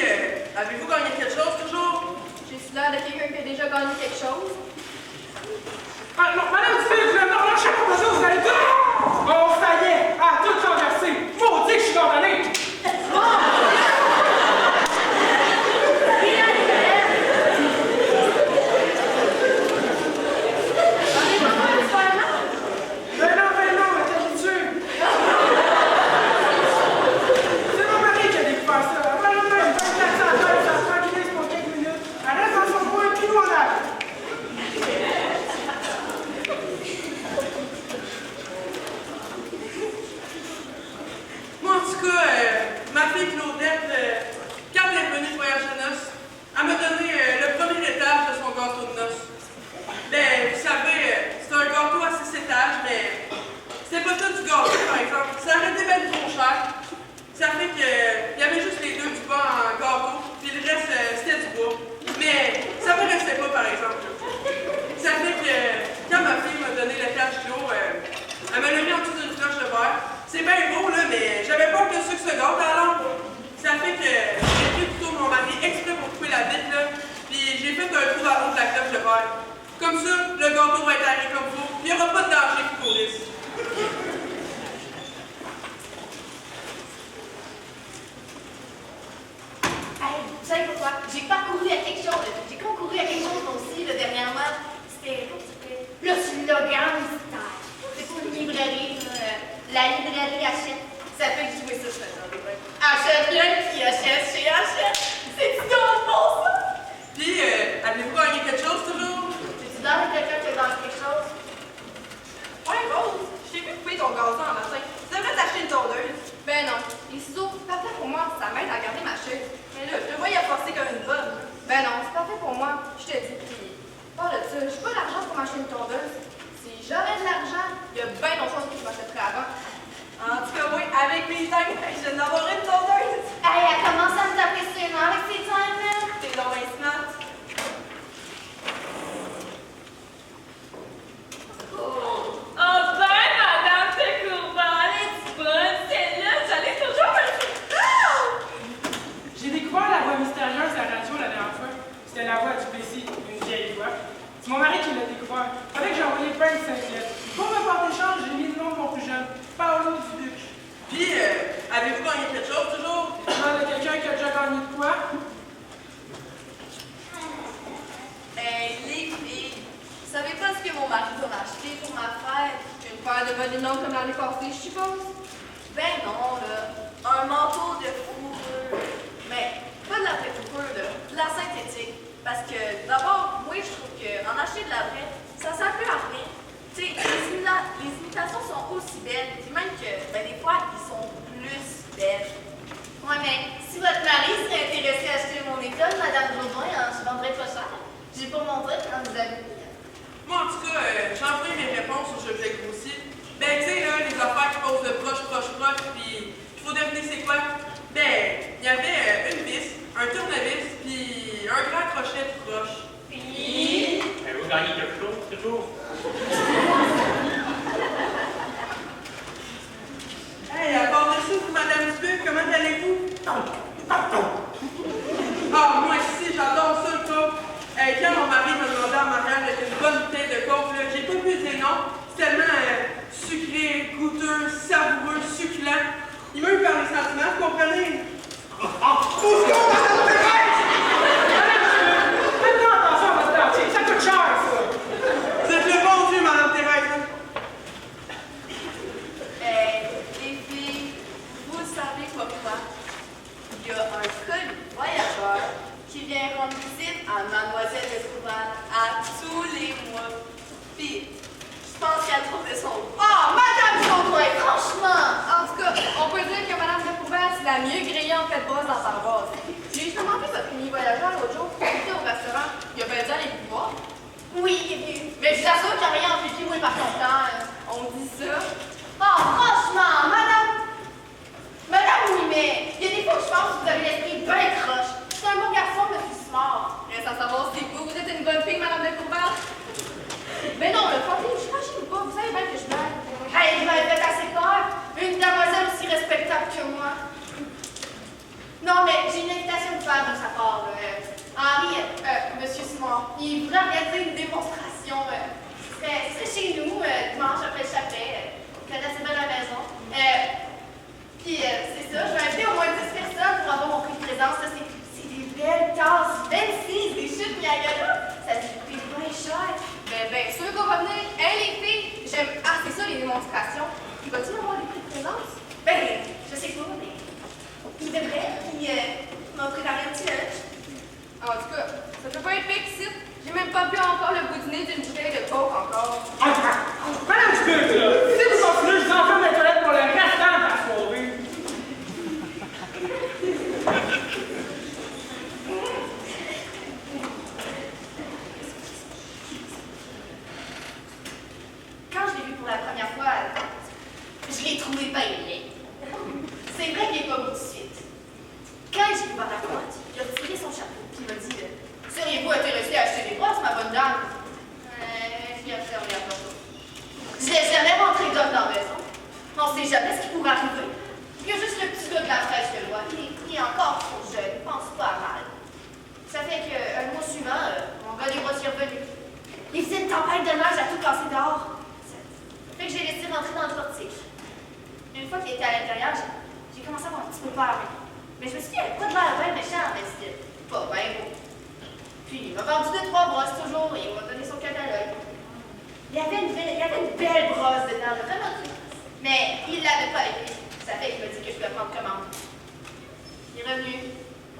[SPEAKER 2] avez-vous gagné quelque chose toujours?
[SPEAKER 6] J'ai l'air de quelqu'un qui a déjà gagné quelque chose.
[SPEAKER 2] Ah non, madame Dufay, vous n'avez lâché pas besoin, vous allez tout. Oh, ça y est, à tout renverser. Maudit que je suis condamné. C'est mon mari qui l'a découvert. Avec j'ai envoyé 25 lettres. Pour me porter chance, j'ai mis le nom de mon plus jeune, Paolo Duduc.
[SPEAKER 7] Puis, avez-vous gagné quelque chose toujours?
[SPEAKER 2] Il y a quelqu'un qui a déjà gagné de quoi?
[SPEAKER 6] Les filles, vous savez pas ce que mon mari va m'acheter pour ma fête? Une paire de bonnes noms comme l'année passée, je suppose? Ben non, là. Un manteau de fourrure. Mais pas de la vraie fourrure, là. De la synthétique. Parce que, d'abord, moi, je trouve qu'en acheter de la vraie, ça sert plus à rien. Tu sais, les imitations sont aussi belles, puis même que, ben, des fois, ils sont plus belles. Ouais, mais si votre mari serait intéressé à acheter mon école, Madame Baudouin, je vendrais pas cher. J'ai pas mon vote quand vous avez.
[SPEAKER 7] Moi, en tout cas, j'en ferai mes réponses aux jeux grossis. Ben, tu sais, là, les affaires qui posent de proche, puis il faut deviner c'est quoi. Ben, il y avait une vis, un tournevis, puis un grand crochet de croche.
[SPEAKER 6] Puis...
[SPEAKER 10] Vous gagnez quelque chose, toujours?
[SPEAKER 7] Hey, à part de ça, Madame Dubuc, comment allez-vous? Ah, moi aussi, j'adore ça, le coke. Hey, quand mon mari m'a demandé en mariage avec une bonne bouteille de coke, là, j'ai pas pu dire non. C'est tellement sucré, goûteux, savoureux, succulent. Il m'a eu par les sentiments, vous comprenez?
[SPEAKER 2] Attention, votre dentier, ça coûte cher, ça!
[SPEAKER 7] Vous êtes le bon Dieu, Madame Thérèse.
[SPEAKER 6] Les filles, vous savez pourquoi? Il y a un colis voyageur qui vient rendre visite à Mademoiselle Escobar à tous les mois. Puis, je pense qu'elle trouve de son... Oh, Madame Baudouin, franchement! En tout cas, on peut dire que Madame Escobar, c'est la mieux grillée en fait brosse dans sa base. J'ai justement fait votre mini voyageur l'autre jour, quand j'étais au restaurant. Il a bien dit aller vous voir. Oui, il est venu. Mais je vous assure qu'il n'y a rien en pipi, moi, par son temps. On dit ça. Oh, franchement, Madame Ouimet, il y a des fois que je pense que vous avez l'esprit bien croche. C'est un bon garçon, mais je suis smart. Reste à savoir si vous êtes une bonne fille, Madame Descouvert. Mais non, le fantôme, je ne pas, vous savez bien que je blague. Hey, vous m'avez fait assez peur. Une demoiselle aussi respectable que moi. Non, mais j'ai une invitation de faire de sa part. Henri, Monsieur Simon, il voudrait organiser une démonstration. C'est chez nous, dimanche après le chapelet. Vous connaissez bien la maison. Puis c'est ça, je vais inviter au moins 10 personnes pour avoir mon prix de présence. Ça, c'est des belles tasses, fancy, des chutes Niagara. Ça se coûte bien cher. Ben, sûr qu'on va venir. Hein, les filles? J'aime assez ça, les démonstrations. Puis vas-tu avoir des prix de présence? Ben, je sais pas, mais il devrait. Puis m'offrir un petit lunch. En tout cas, ça peut pas être pire. J'ai même pas bu encore le bout du nez d'une bouteille de coke encore.
[SPEAKER 2] Madame Dubuc, là! Si vous continuez, je vous enferme les toilettes pour le restant de la soirée.
[SPEAKER 6] Quand je l'ai vu pour la première fois, je l'ai trouvé bien laid. C'est vrai qu'il n'est pas beau de suite. Quand j'ai ouvert la boîte, il a retiré son chapeau et il m'a dit seriez-vous intéressé à acheter des brosses, ma bonne dame? Je l'ai fermé la porte. Je l'ai jamais rentré d'homme dans la maison. On sait jamais ce qui pourrait arriver. Il y a juste le petit gars de la fraîche de loi. Il est encore trop jeune, il pense pas à mal. Ça fait qu'un mois suivant, mon gars des brosses est revenu. Il faisait une tempête de neige à tout casser dehors. Ça fait que j'ai laissé rentrer dans le portique. Une fois qu'il était à l'intérieur, j'ai commencé à avoir un petit peu peur. Mais je me suis dit, il n'y avait pas de l'air bien méchant, mais c'était pas bien beau. Puis il m'a vendu 2-3 brosses toujours et il m'a donné son catalogue. Il y avait une belle brosse dedans, vraiment cute. Mais il l'avait pas avec lui. Ça fait qu'il m'a dit que je pouvais prendre commande. Il est revenu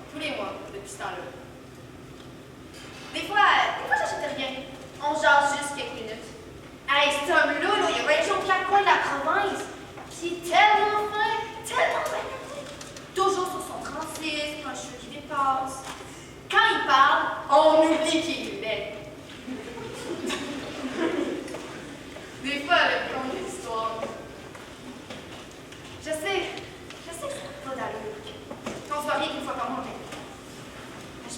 [SPEAKER 6] tous les mois depuis ce temps-là. Des fois j'achetais rien. On jase juste quelques minutes. Hey, cet homme-là, il a 20 jours de quatre coins de la province. Puis tellement fin, tellement bien. Toujours sur son 36, un cheveu qui dépasse. Quand il parle, on oublie qu'il est belle. Des fois, elle compte des histoires. Je sais que ça n'a pas d'allure. On se voit rien qu'une fois par mois, mais je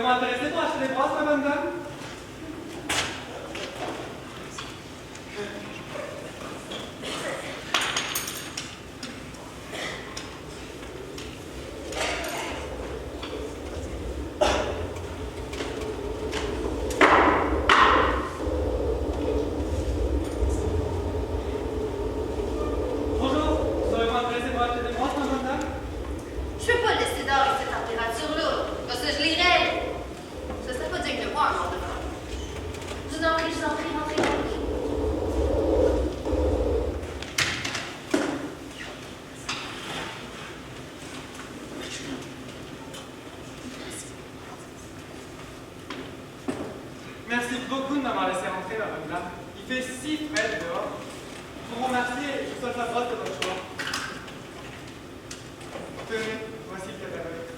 [SPEAKER 8] Seriez-vous intéressé pour acheter des brosses, ma bonne dame?
[SPEAKER 22] Je peux pas le laisser dehors avec cette température-là, parce que je les règle. Ça serait pas digne de moi, un mort de faim. Je vous en prie, rentrez.
[SPEAKER 8] Merci beaucoup de m'avoir laissé rentrer, ma bonne dame. Il fait si frais dehors. Pour vous remercier, je vous souhaite la brosse de votre choix. Tenez, voici le catalogue.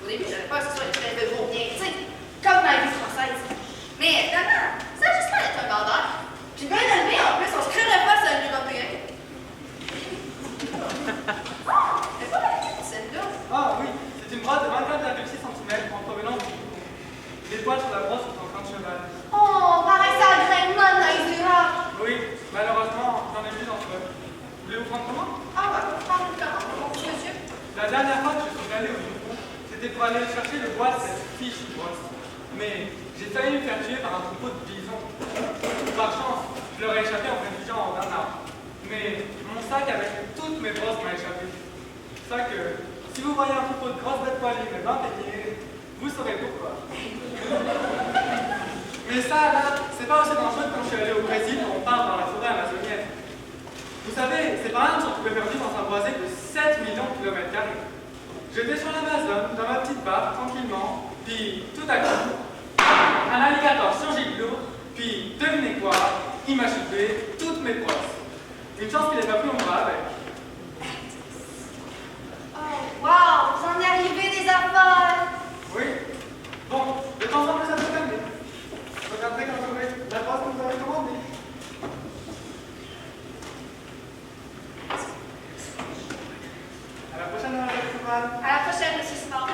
[SPEAKER 22] Au début, j'avais peur que ce soit une espèce de gros bien, tu sais, comme dans la vie française. Mais finalement, ça a juste l'air d'être un bandeur. Puis bien élevé, en plus, on se créerait pas sur un Européen. C'est pas la petite, celle-là.
[SPEAKER 8] Ah oui, c'est une brosse de 24,6 cm en provenance du Yukon. Les poils sur la brosse sont en fin de cheval.
[SPEAKER 22] Oh, pareil, ça graine mal dans les yeux.
[SPEAKER 8] Oui, malheureusement, j'en ai plus d'entre eux. Voulez-vous prendre comment?
[SPEAKER 22] Ah ouais, prends le temps, mon petit monsieur.
[SPEAKER 8] La dernière fois que je suis allé au Yukon, c'était pour aller chercher le bois de cette fiche brosse. Mais j'ai failli me faire tuer par un troupeau de bisons. Par chance, je leur ai échappé en me réfugiant en un arbre. Mais mon sac avec toutes mes brosses m'a échappé. C'est ça que, si vous voyez un troupeau de grosses bêtes poilues mais bien peignées, vous saurez pourquoi. Mais ça, là, c'est pas aussi dangereux que quand je suis allé au Brésil, on part dans la forêt amazonienne. Vous savez, ces bananes sont trouvées perdues dans un boisé de 7 millions de km². J'étais sur l'Amazone, dans ma petite barque, tranquillement, puis tout à coup, un alligator surgit de l'eau, puis devinez quoi, il m'a chopé toutes mes brosses. Une chance qu'il n'ait pas pris mon bras avec.
[SPEAKER 22] Oh, wow, vous en est arrivé des affaires.
[SPEAKER 8] Oui. Bon, de temps en temps, ça peut calmer. Regardez quand j'aurai la brosse que vous avez commandée. À la prochaine, Madame Coupal.
[SPEAKER 22] À la prochaine, monsieur Smart.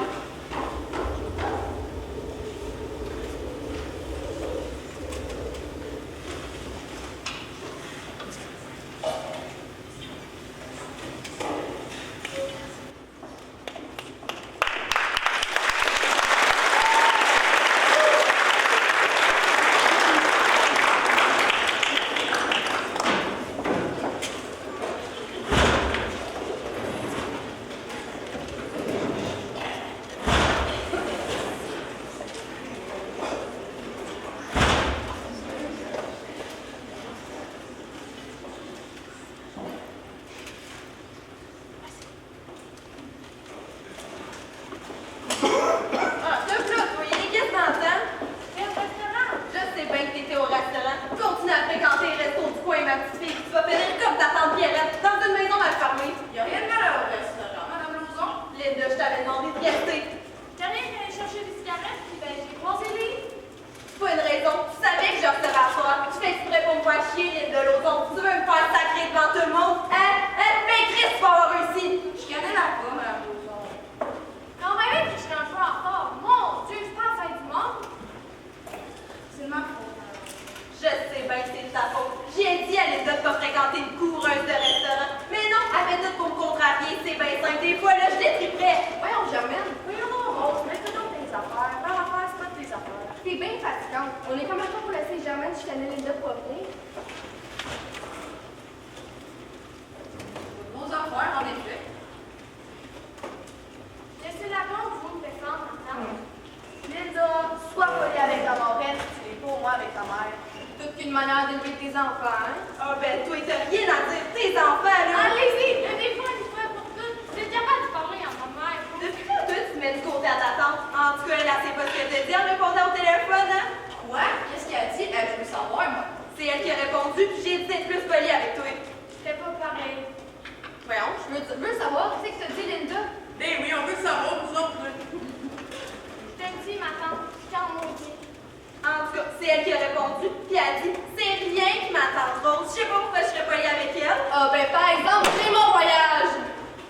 [SPEAKER 22] Par exemple, c'est mon voyage.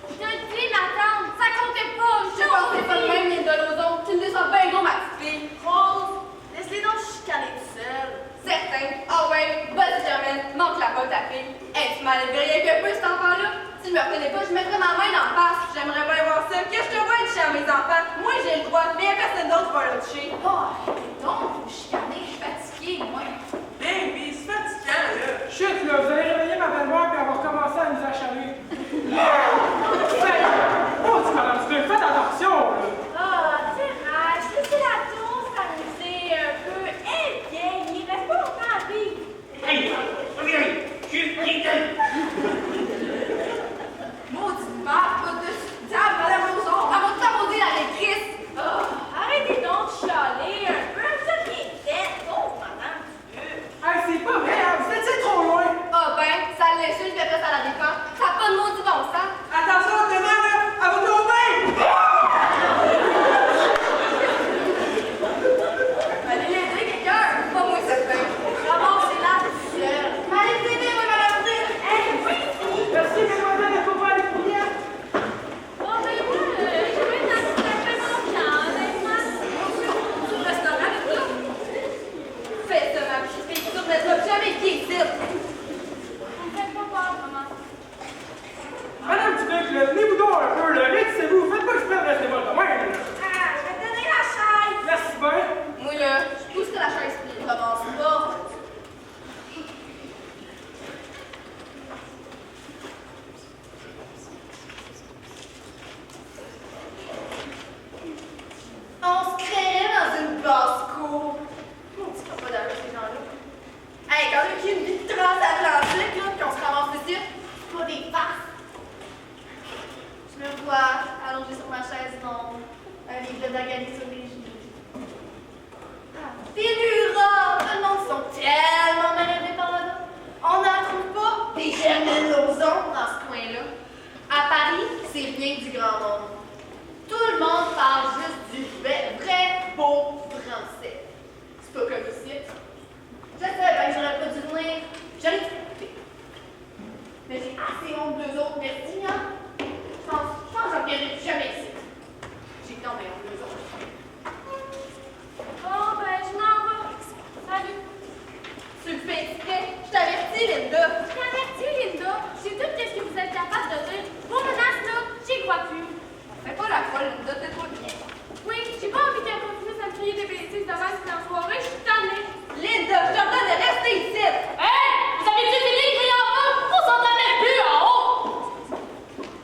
[SPEAKER 22] Je te dis, ma tante, ça comptait pas.
[SPEAKER 6] pas ta fille. Hey, tu m'enlèves rien que peu, cet enfant-là. Si je me reconnais pas, je mettrais ma main dans le face. J'aimerais bien voir ça. Que je te vois toucher à mes enfants. Moi, j'ai le droit, mais y'a personne d'autre qui va le toucher.
[SPEAKER 22] Oh, arrêtez donc, vous chicanez, je suis fatiguée, moi.
[SPEAKER 7] Ben, pis c'est fatigant, là.
[SPEAKER 2] Chut, là, vous allez réveiller ma belle-mère puis elle va recommencer à nous achaler. Oh, tu madame Smith, faites attention, là.
[SPEAKER 22] Oh, Thérèse, laissez la tour s'amuser un peu. Eh bien, il reste pas longtemps à vivre.
[SPEAKER 10] Hey, reviens, je suis
[SPEAKER 6] Maudit marre, pas de diable, madame Roson. Elle va t'abonder la lectrice.
[SPEAKER 22] Oh, arrêtez donc de chialer un peu. Vous êtes bien tête, pauvre madame.
[SPEAKER 2] Hey, c'est pas vrai, hein, vous étiez trop loin.
[SPEAKER 6] Ah ben, ça l'insulte, puis après ça la défend. Ça n'a pas de maudit bon sens.
[SPEAKER 2] Attention, demain, là, elle va tomber.
[SPEAKER 6] Allez l'aider, quelqu'un. Pas moi, certain. Ramassez-la toute seule. Allez vous aider, moi, madame Smith.
[SPEAKER 22] Hey, oui,
[SPEAKER 2] merci, mademoiselle, elle faut pas aller fouiller.
[SPEAKER 22] bon, ben moi, je vais dans une café confiance, honnêtement.
[SPEAKER 6] Sur le restaurant, et tout. Fais ça, ma petite fille. Tu ne mettras jamais pied ici.
[SPEAKER 22] On me fait pas peur, maman.
[SPEAKER 2] Madame Smith, là, tenez-vous donc un peu, là. Rétissez-vous, faites pas exprès de rester mal de même, là.
[SPEAKER 22] Ah, je vais te donner la chaise.
[SPEAKER 2] Merci bien.
[SPEAKER 6] Moi, là, je pousse que la chaise plie. Ramasse pas. On se créait dans une basse-cour. On dit pas d'allure, ces gens-là. Hey, quand il y a une vie transatlantique, là, puis on se ramasse ici, c'est pas des farces. Je me vois allongée sur ma chaise ronde, un livre d'Agali sur les genoux. Des bureaux, tout le monde sont tellement mal élevés par là-bas. On n'en trouve pas des Germaine Lauzon dans ce coin-là. À Paris, c'est bien du grand monde. Tout le monde parle juste du vrai beau français. C'est pas comme ici. Je sais bien que j'aurais pas dû venir. J'aurais dû écouter. Mais j'ai assez honte d'eux autres, merci, hein? Je pense que j'en reviendrai plus jamais ici. J'ai tant bien honte d'eux autres.
[SPEAKER 22] Bon, ben, je m'en vais. Salut.
[SPEAKER 6] Tu le fais exprès. Je t'avertis, Linda.
[SPEAKER 22] Je t'avertis, Linda. C'est tout ce que vous êtes capable de dire. Vos menaces, là, j'y crois plus.
[SPEAKER 6] Fais pas la folle, Linda, tais-toi bien.
[SPEAKER 22] Oui, j'ai pas envie qu'elle continue à me crier des bêtises devant cette soirée. Je suis tannée.
[SPEAKER 6] Linda, je t'ordonne de rester ici.
[SPEAKER 22] Hey! Vous avez-tu fini de crier en bas? On s'entend même plus en haut!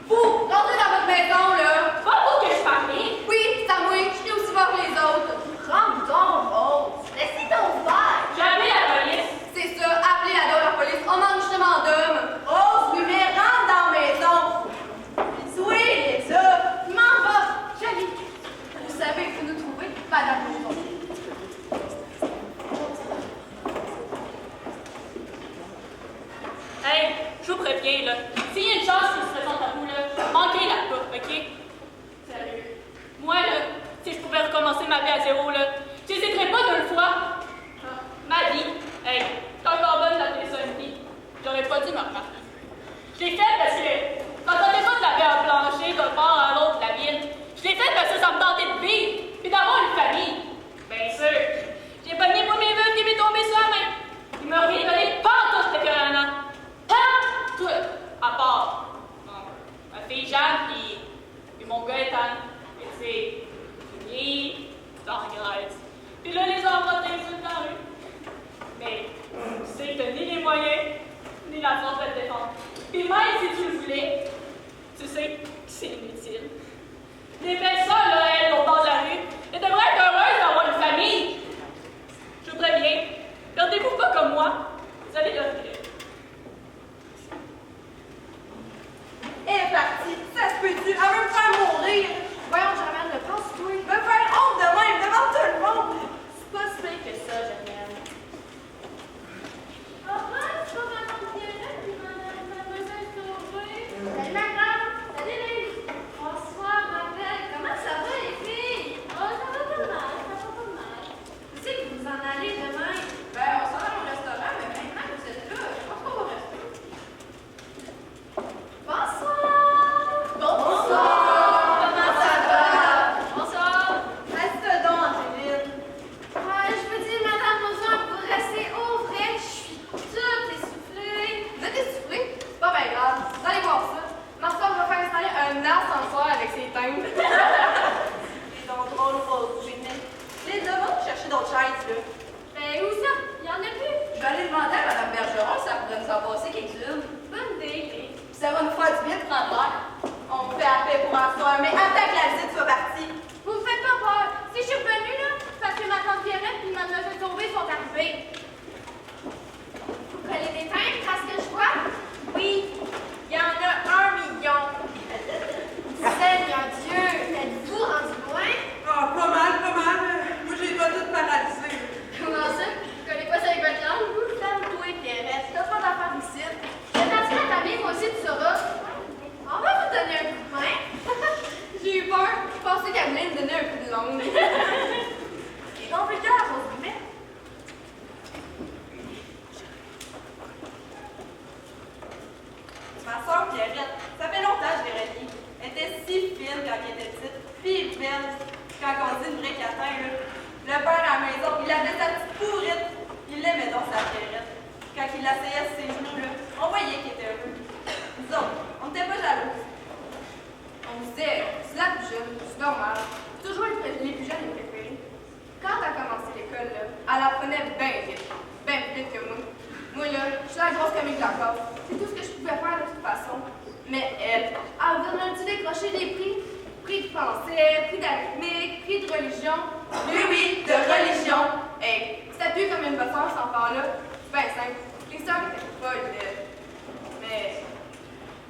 [SPEAKER 6] Vous, rentrez dans votre maison, là.
[SPEAKER 22] C'est pas vous que je parlais.
[SPEAKER 6] Oui, c'est à moi. Je crie aussi fort que les autres. Rends donc, Rose. Laissez donc faire.
[SPEAKER 22] J'ai appelé la police.
[SPEAKER 6] C'est ça, appelez la police. On manque justement d'hommes. Rose, lui, mais rentre dans la maison. Oui, les ça. M'en va. J'allais. Vous savez où nous trouver, madame Lauzon.
[SPEAKER 22] Hey, je vous préviens, là. S'il y a une chance qui se présente à vous, là, manquez-la pas, OK? Sérieux. Moi, là, si je pouvais recommencer ma vie à zéro, là, j'hésiterais pas deux fois. Ah, ma vie, hey, je suis encore bonne d'appeler ça une vie. J'aurais pas dû me remarquer. Je l'ai fait parce que j'entendais pas de la vie en plancher d'un bord à l'autre de la ville. Je l'ai fait parce que ça me tentait de vivre, puis d'avoir une famille. Bien sûr. J'ai pogné pour mes vœux qui m'est tombé sur la main. Il m'a rien donné pas tout depuis un an. Pas tout. À part ma fille Jeanne, puis mon gars Ethan. Et c'est fini, dans la Grèce. Puis là, les enfants t'insultent dans la rue. Mais tu sais que t'as ni les moyens, ni la force de te défendre. Puis même si tu le voulais, tu sais que c'est inutile. Les belles sœurs, là, elles, au bord de la rue, elles devraient être heureuses d'avoir une famille. Je vous préviens, gardez-vous pas comme moi, vous allez le regretter.
[SPEAKER 6] Elle est partie. Ça se peut-tu? Elle veut me faire mourir. Voyons, Germaine, le pense-toi. Me faire honte de même devant tout le monde. C'est pas si pire que ça, Germaine.
[SPEAKER 22] Papa, tu vas m'accompagner là, puis mademoiselle Sauvé.
[SPEAKER 6] Salut, ma grande.
[SPEAKER 22] Salut, Lise. Bonsoir, ma belle. Comment ça va, les filles? Oh, ça va pas mal, ça va pas mal. Tu sais que vous en allez demain?
[SPEAKER 6] Ben, on s'en va au restaurant, mais maintenant que vous êtes là, Pierrette. Ça fait longtemps que je l'ai reliée. Elle était si fine quand elle était petite, puis belle. Quand on dit une vraie catin, là. Le père à la maison, il avait sa petite pourrite. Il l'aimait dans sa Pierrette. Quand il l'asseyait sur ses genoux, là, on voyait qu'il était heureux. Nous autres, on n'était pas jaloux. On se disait, c'est la plus jeune, c'est normal. C'est toujours les plus jeunes les préférés. Quand elle a commencé l'école, là, elle apprenait bien plus vite que moi. Moi, là, je suis la grosse comique de la classe. C'est tout ce que je pouvais faire de toute façon. Mais elle venait-tu décrocher des prix? Prix de français, prix d'arithmétique, prix de religion. Oui, de religion. Hey, c'était plus comme une bonne sœur, cet enfant-là. C'est bien simple. Les sœurs étaient pas laides. Mais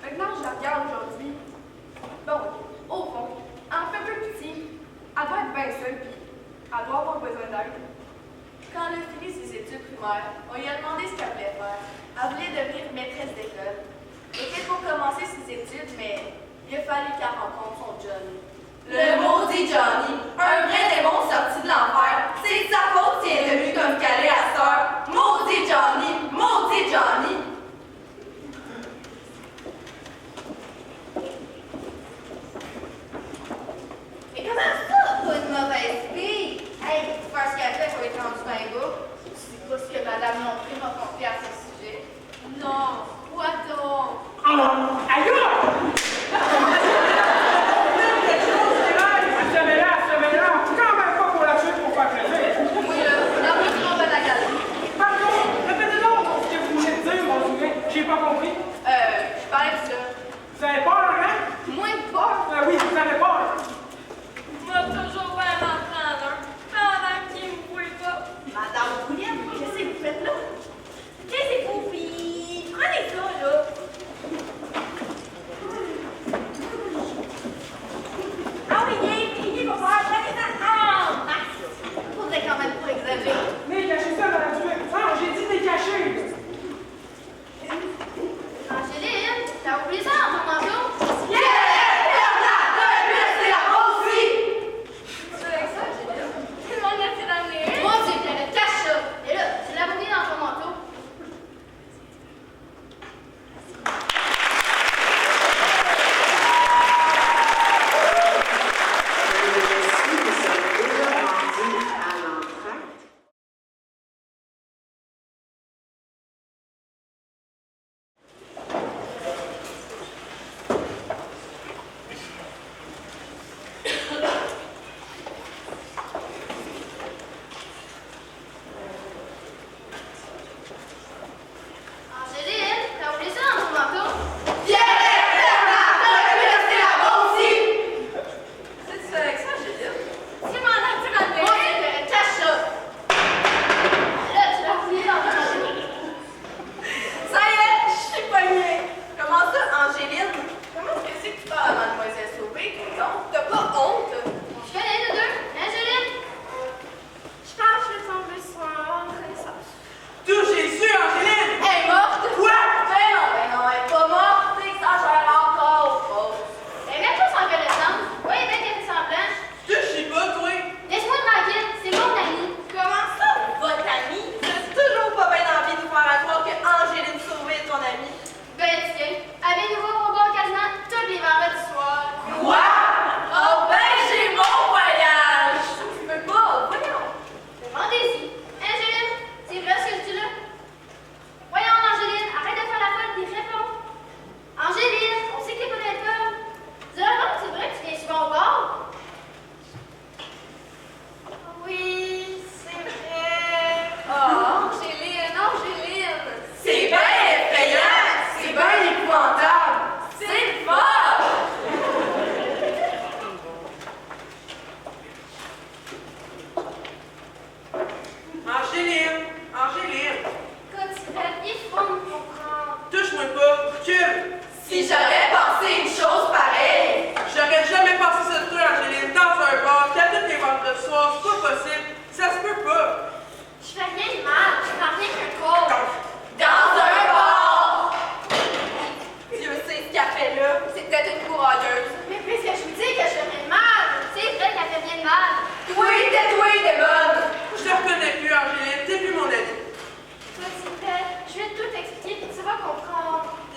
[SPEAKER 6] maintenant, je la regarde aujourd'hui. Bon, au fond, elle me fait un peu pitié. Elle doit être bien seule, puis elle doit avoir besoin d'aide. Quand elle a fini ses études primaires, on lui a demandé ce qu'elle voulait faire. Elle voulait devenir maîtresse d'école. Elle était pour commencer ses études, mais il a fallu qu'elle rencontre son Johnny. Le maudit Johnny, un vrai démon sorti de l'enfer. C'est de sa faute s'il est devenu comme Calais à cette heure. Maudit Johnny, maudit Johnny. Mais comment ça, pas une mauvaise fille? Hey, tu fais ce qu'elle fait pour être rendue bien bas? C'est pas ce que Madame Montré m'a confié à ce sujet. Non, quoi donc?
[SPEAKER 2] Aïe! Elle se quand même pas pour la tuer pour faire plaisir.
[SPEAKER 6] Oui, là, la musique en bas de la galerie.
[SPEAKER 2] Pardon, répétez-donc ce que vous venez de dire, mon souvenir. J'ai pas compris.
[SPEAKER 6] Je parlais de ça.
[SPEAKER 2] Vous avez peur, hein?
[SPEAKER 6] Moins de peur?
[SPEAKER 2] Oui, vous avez peur.
[SPEAKER 22] Moi, toujours faire l'entraîneur, pendant qu'il me voit pas.
[SPEAKER 6] Madame Boulienne, qu'est-ce que vous faites là? Qu'est-ce que vous faites? Prenez ça, là. Ah oui, il va falloir prenez ça en masse. Faudrait quand même pas exagérer.
[SPEAKER 2] Mais cachez ça dans la durée. Non, j'ai dit décacher.
[SPEAKER 22] Angéline, t'as oublié ça dans ton manteau?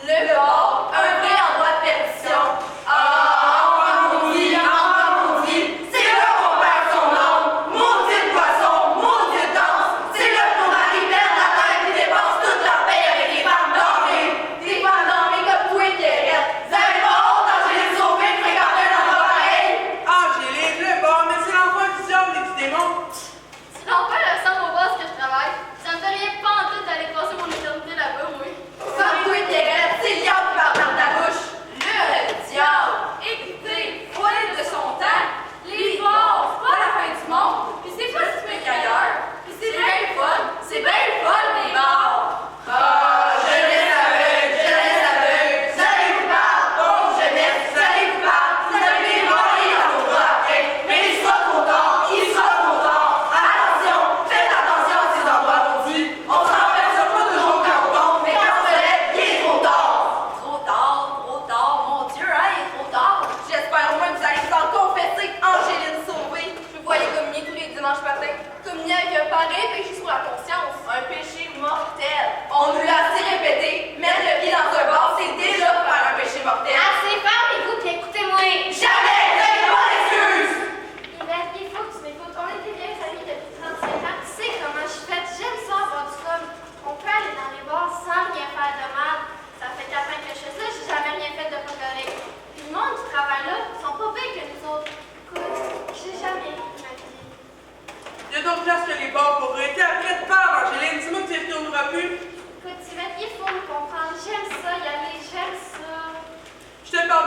[SPEAKER 22] Le corps, un vrai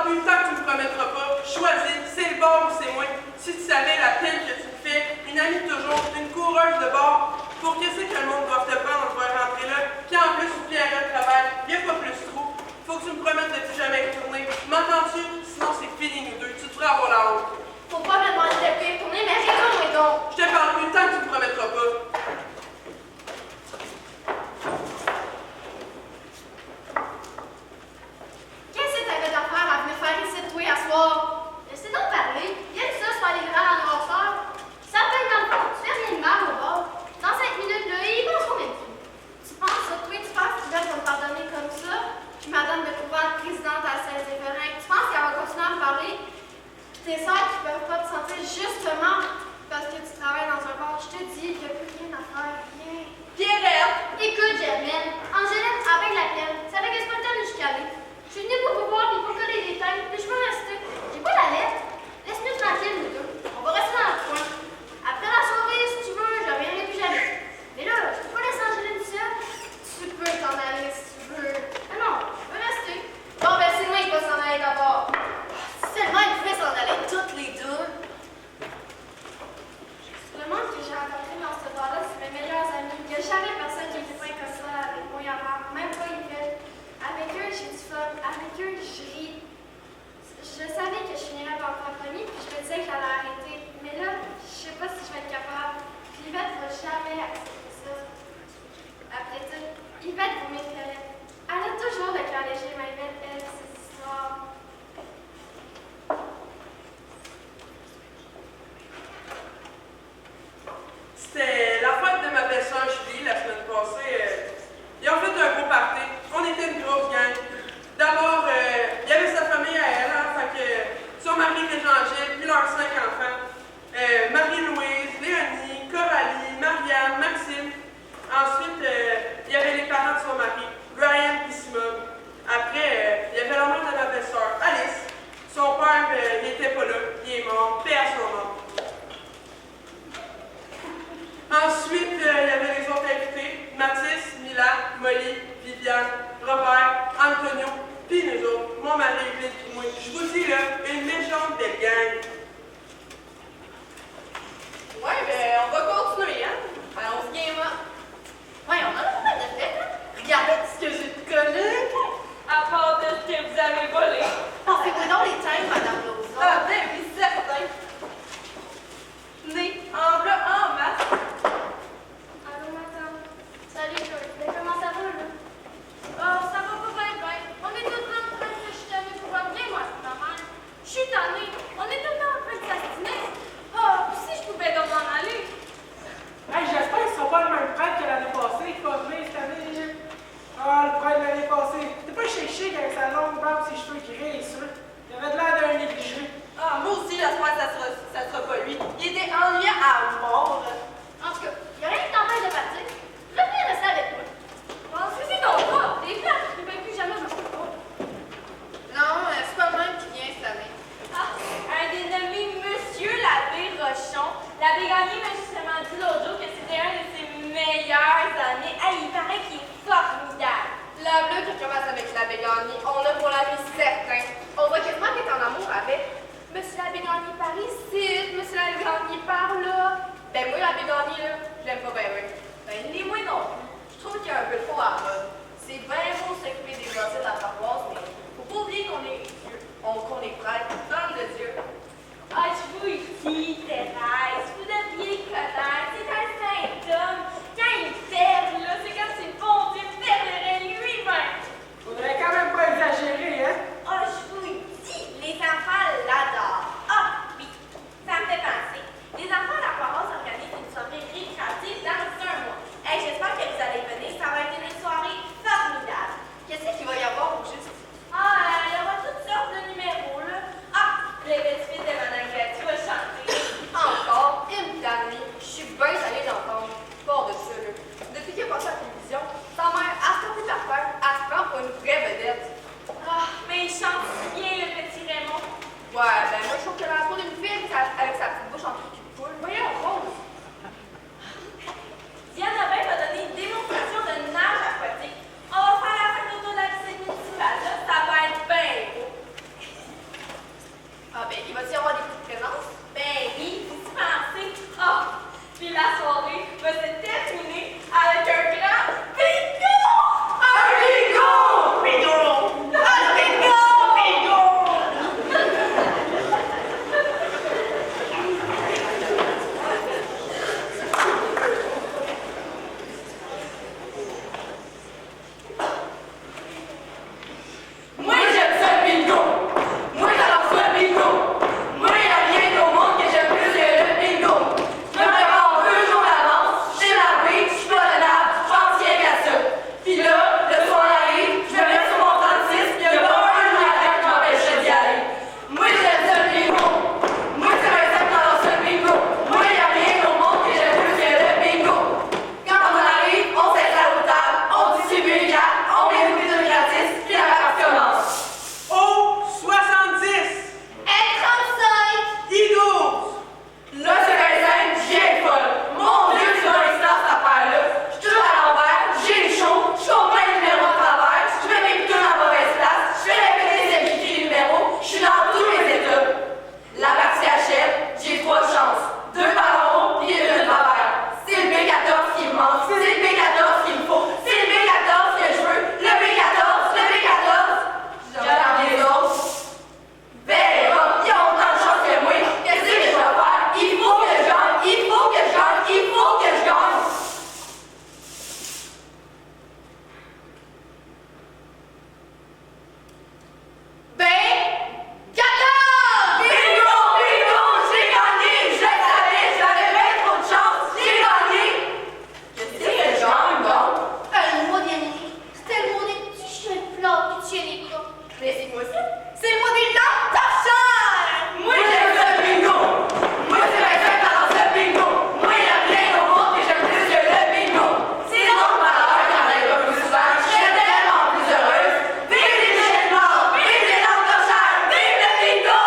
[SPEAKER 7] plus, tant que tu me promettras pas, choisis, c'est le bord ou c'est moi. Si tu savais la peine que tu me fais, une amie toujours, une coureuse de bord, pour qu'est-ce que le monde doit te prendre, on doit rentrer là, puis en plus, oublie un gars de travail, il n'y a pas plus trou. Faut que tu me promettes de plus jamais retourner. M'entends-tu? Sinon, c'est fini, nous deux. Tu devrais avoir la honte.
[SPEAKER 22] Faut pas me demander de plus retourner, mais réponds-moi donc.
[SPEAKER 7] Je te parle plus tant que tu me promettras pas.
[SPEAKER 22] Qu'est-ce que t'avais d'affaire à venir faire ici de toi à soir? Laissez donc parler. Viens ça, c'est pas les grands en noirceur. Ça paye dans le fond. Tu fais rien de mal au bord. Dans 5 minutes, là, ils penseront même plus. Tu penses ça, toi, tu penses qu'ils veulent me pardonner comme ça? Puis madame de Couvent, présidente à Saint-Zéverin, tu penses qu'elle va continuer à me parler? Puis tes sœurs qui peuvent pas te sentir justement parce que tu travailles dans un bar. Je te dis, il n'y a plus rien à faire. Rien. Pierrette! Écoute, Germaine. Angéline, avec la peine. Ça fait que c'est pas le temps de nous chicaner. Je suis venue pour vous voir et pour coller des têtes, mais je peux rester. J'ai pas la lettre. Laisse-nous tranquille, nous deux. On va rester dans le coin. Après la soirée, si tu veux, je reviendrai plus jamais. Mais là, je peux pas laisser Angéline seule. Tu peux t'en aller si tu veux. Ah non, je veux rester. Bon, ben c'est moi qui vais s'en aller d'abord. Si seulement ils pouvaient s'en aller toutes les deux. Le monde que j'ai rencontré dans ce bar-là, c'est mes meilleurs amis. Il n'y a jamais personne qui fait comme ça avec moi avant, même pas Yvette. Avec eux, j'ai du fun. Avec eux, je ris. Je savais que je finirais par me faire pogner, puis je me disais que j'allais arrêter. Mais là, je sais pas si je vais être capable. Puis Yvette va jamais accepter ça. Après tout, Yvette vous m'effraie. Elle a toujours le cœur léger, ma Yvette, elle, ces histoires.
[SPEAKER 7] C'était la fête de ma belle-sœur Julie la semaine passée. Ils ont fait un gros party. On était une grosse gang. D'abord, il y avait sa famille à elle, hein, fait que son mari Régent-Gilles, puis leurs 5 enfants. Marie-Louise, Léonie, Coralie, Marianne, Maxime. Ensuite, il y avait les parents de son mari, Brian et Simone. Après, il y avait la mère de ma belle-sœur, Alice. Son père, il n'était pas là. Il est mort. Paix à son nom. Ensuite, il y avait les autres invités. Mathis, Mila, Molly, Viviane, Robert, Antonio, puis nous autres, mon mari, Yves et moi. Je vous dis là, une méchante belle gang.
[SPEAKER 6] Ouais, ben, on va continuer, hein? Ben, on se game up. Ouais, on en a pas mal de fêtes, hein? Regardez ce que j'ai collé. À part de ce que vous avez volé. Pensez-vous donc les timbres, Madame Lausanne? Ah, ben oui, certain. Né, en bleu, en masse.
[SPEAKER 22] Allô, madame. Salut, Claude. Mais comment ça va, là? Oh, ça va pas bien, bien. On est tout le temps en train de se chicaner pour voir bien, moi, c'est pas mal. Je suis tannée. On est tout le temps en train de s'astiner. Oh, puis si je pouvais donc m'en aller.
[SPEAKER 2] Hey, j'espère qu'ils ne sont pas le même prêtre que l'année passée. Il faut venir cette année. Ah, le prêtre de l'année passée. T'es pas chic avec sa longue barbe et ses cheveux gris et ça. Il avait de l'air d'un négligé.
[SPEAKER 6] Ah, moi aussi, j'espère que ça sera pas lui. Il était ennuyé à mort.
[SPEAKER 22] En tout cas, il n'y a rien qui t'empêche de partir. Revenez rester avec moi. Bon, c'est donc pas. Des fleurs, je ne peux plus jamais me faire.
[SPEAKER 6] Non, c'est pas le même qui vient cette année.
[SPEAKER 22] Ah, un dénommé Monsieur l'abbé Rochon. L'abbé Gagné m'a justement dit l'autre jour que c'était un de ses meilleures années. Hey, il paraît qu'il est formidable.
[SPEAKER 6] La bleue qui commence avec l'abbé Gagné, on a pour la vie certain. On voit quasiment qu'il est en amour avec. Monsieur l'abbé Gagné par ici, Monsieur l'abbé Gagné par là. Ben moi, l'abbé Gagné, là, je l'aime pas bien, oui. Ben ni moi non plus. Je trouve qu'il y a un peu trop à la mode. C'est bien beau s'occuper des gosses de la paroisse, mais faut pas oublier qu'on est Dieu, qu'on est prêtre, homme de Dieu.
[SPEAKER 22] Ah, je vous le dis, Thérèse, vous devriez le connaître. C'est un saint homme. Quand il perd, là, c'est comme si le bon Dieu perdrait lui-même.
[SPEAKER 2] Faudrait quand même pas exagérer, hein?
[SPEAKER 22] Ah, je vous le dis, les enfants l'adorent. Ah, oui, ça me fait penser. Les enfants de la paroisse organisent une soirée récréative dans un mois. Hey, j'espère que vous allez venir, ça va être une soirée formidable.
[SPEAKER 6] Qu'est-ce qu'il va y avoir au juste?
[SPEAKER 22] Ah, il y aura toutes sortes de numéros, là. Ah, bingo.
[SPEAKER 6] Mais c'est moi aussi. C'est le mot des lampes torchères! Moi, j'aime le bingo! Moi, c'est ma fête dans ce bingo! Moi, il y a plein au monde que j'aime plus que le bingo! C'est donc malheur quand elle va plus souvent. Je serais tellement plus heureuse. Vive les billets noirs! Vive les lampes torchères! Vive le bingo!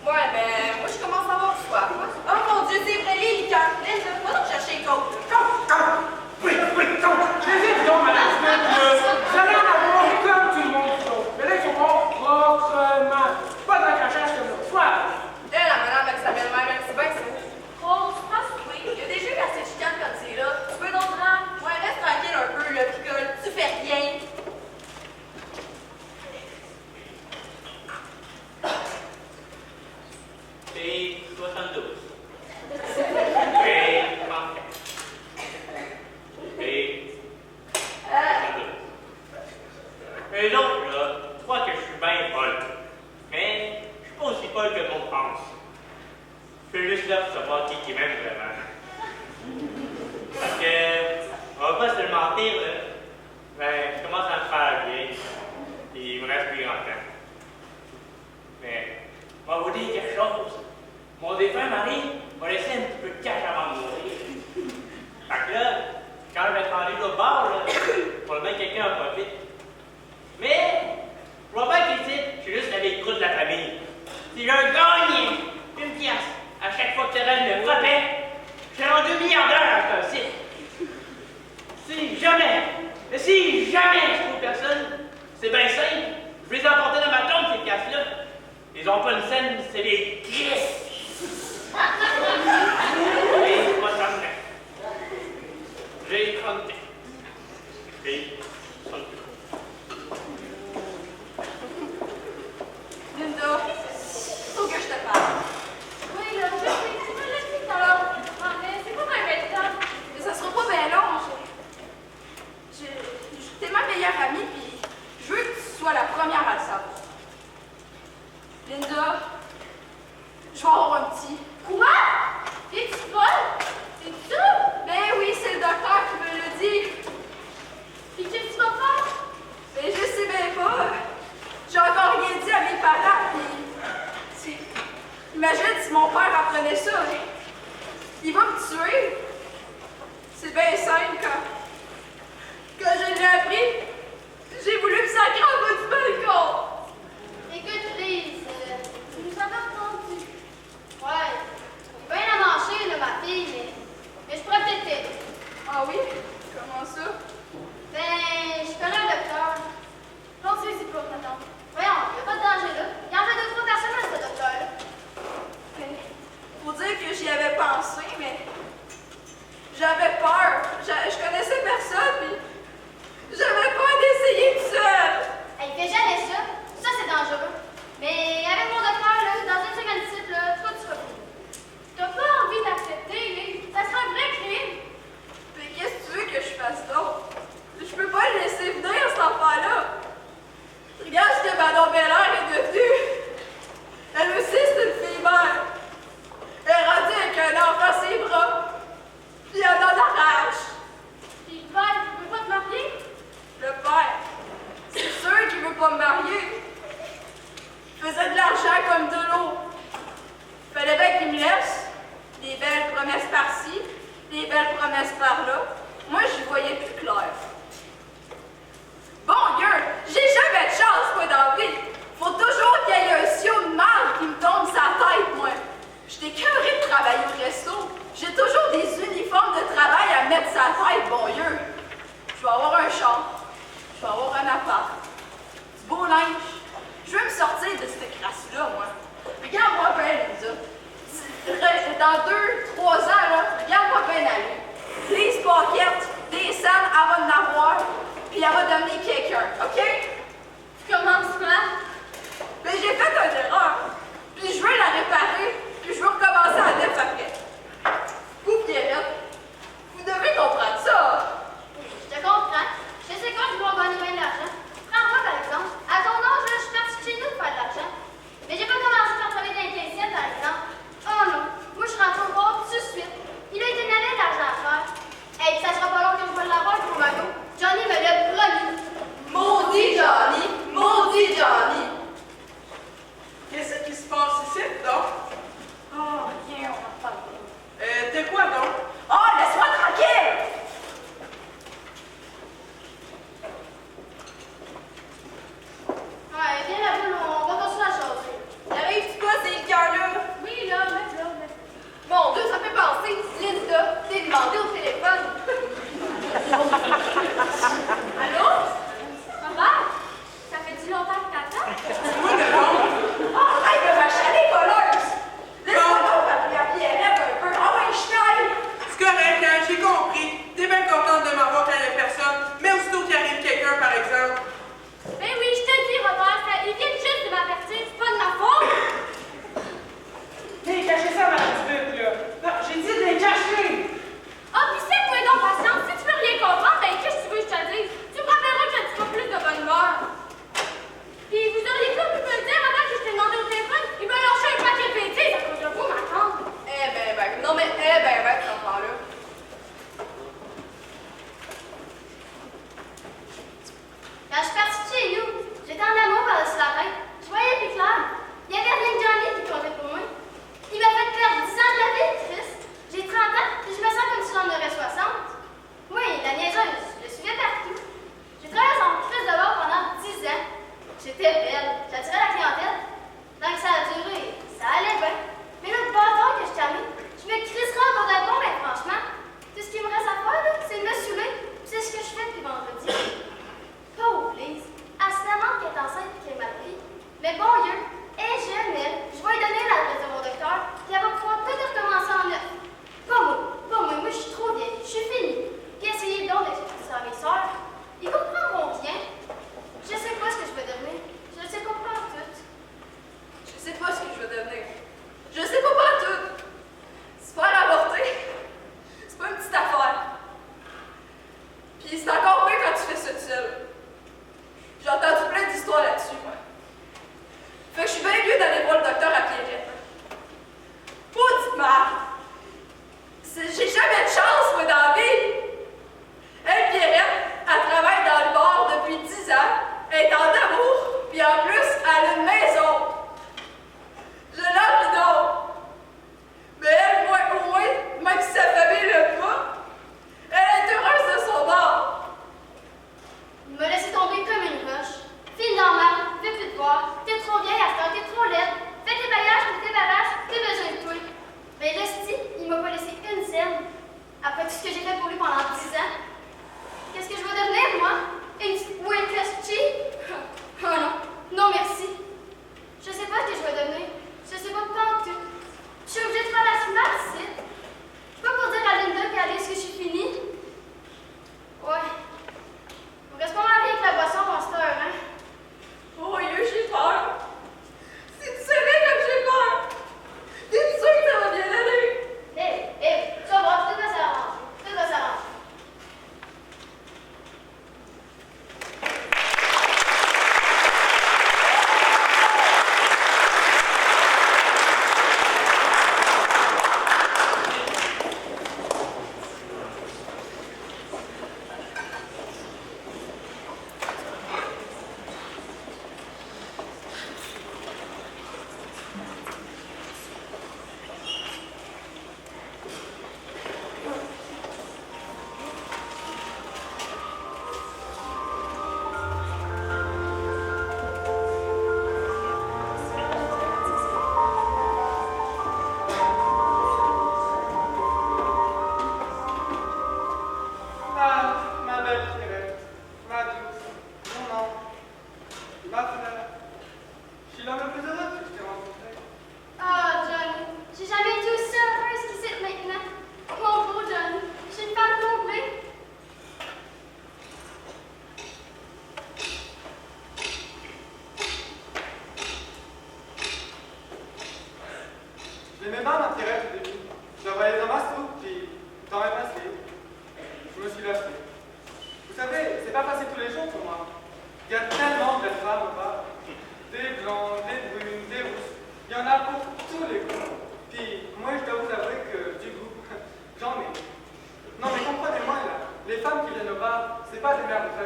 [SPEAKER 6] Ouais, ben, moi, je commence à avoir soif. Oh mon Dieu, c'est vrai, les liqueurs. Linda, va donc chercher les côtes.
[SPEAKER 2] Oui, coach! J'hésite donc, madame Smith, vous allez en avoir comme tout le monde d'autre. Mais là, il faut voir proprement. Pas dans le crachage comme ça. Soit.
[SPEAKER 6] La madame avec sa belle-mère, c'est bien ça. Rose, prends souper. Il y a déjà eu assez de chicane comme c'est là. Tu peux donc prendre? Ouais, reste tranquille un peu, le picole. Tu fais rien.
[SPEAKER 10] C'est 72. Et parfait. Et 72. Les autres, là, croient que je suis bien folle. Mais je suis pas aussi folle que le monde pense. Je suis juste là pour savoir qui m'aime vraiment. Parce que, on va pas se le mentir, là. Ben, je commence à me faire vieille. Puis il me reste plus grand temps. Mais, on va vous dire quelque chose. Mon défunt mari m'a laissé un petit peu de cash avant de mourir. Fait que là, quand je vais être rendu au bar, là, pour le bien que quelqu'un en profite. Mais, je vois pas qu'ici, je suis juste la vieille croûte de la famille. Si je gagne une pièce à chaque fois que Thérèse me frappait, je serais rendu milliardaire à ce site. Si jamais je trouve personne, c'est bien simple. Je vais les emporter dans ma tombe, ces pièces-là. Ils ont pas une scène, c'est des crises. Et moi, ça me fait. J'ai 30 ans. Et 30 ans.
[SPEAKER 6] Linda, faut que je te parle.
[SPEAKER 22] Oui, là, je sais, tu me l'as dit tout à l'heure. Ah, mais c'est pas un bel temps.
[SPEAKER 6] Mais ça sera pas bien long. T'es ma meilleure amie, puis je veux que tu sois la première à le savoir. Linda, je vais avoir un petit.
[SPEAKER 22] Quoi? Es-tu folle? C'est ça?
[SPEAKER 6] Ben oui, c'est le docteur qui me l'a dit.
[SPEAKER 22] Puis qu'est-ce que tu vas faire?
[SPEAKER 6] Ben je sais bien pas. J'ai encore rien dit à mes parents, puis... Imagine si mon père apprenait ça. Il va me tuer. C'est bien simple, quand je l'ai appris, j'ai voulu me sacrer en bas du balcon.
[SPEAKER 22] Écoute, Lise, tu nous avais entendu. Ouais, il est bien amanché, là, ma fille, mais je pourrais peut-être t'aider.
[SPEAKER 6] Ah oui? Comment ça?
[SPEAKER 22] Ben, je connais un docteur. Non, tu sais, c'est pas ma tante. Voyons, il n'y a pas de danger, là. Il en fait 2-3 personnes, ce docteur-là.
[SPEAKER 6] Faut dire que j'y avais pensé, mais j'avais peur. Je connaissais personne, puis j'avais peur d'essayer tout seul.
[SPEAKER 22] Elle fait jamais ça. Ça, c'est dangereux. Mais avec mon docteur, là, dans une seconde type, là, toi, tu vas plus. T'as pas envie d'accepter, mais ça sera un vrai crime.
[SPEAKER 6] Mais qu'est-ce que tu veux que je fasse d'autre? Je peux pas le laisser venir, cet enfant-là. Regarde ce que Madame Belair est devenue. Elle aussi, c'est une fille mère. Elle est rendue avec un enfant à ses bras. Puis elle en arrache.
[SPEAKER 22] Puis le père, tu peux pas te marier?
[SPEAKER 6] Le père, c'est sûr qu'il veut pas me marier. Il faisait de l'argent comme de l'eau. Fallait bien qu'il me laisse. Des belles promesses par-ci, des belles promesses par-là. Moi, j'y voyais plus clair. Bon Dieu, j'ai jamais de chance, moi, dans la vie. Faut toujours qu'il y ait un siot de mal qui me tombe sa tête, moi. J'étais curée de travailler au resto. J'ai toujours des uniformes de travail à mettre sa tête, bon Dieu. Je vais avoir un char. Je vais avoir un appart. Du beau linge. Je veux me sortir de cette crasse-là, moi. Regarde-moi bien, Linda. Dans 2-3 ans, là, regarde-moi bien aller. Les paquettes, des scènes, elle va en avoir, puis elle va devenir quelqu'un, OK?
[SPEAKER 22] Tu commences quoi?
[SPEAKER 6] Mais j'ai fait une erreur, puis je veux la réparer, puis je veux recommencer à neuf après. Vous, Pierrette, vous devez comprendre ça.
[SPEAKER 22] Je te comprends. Je sais quoi je dois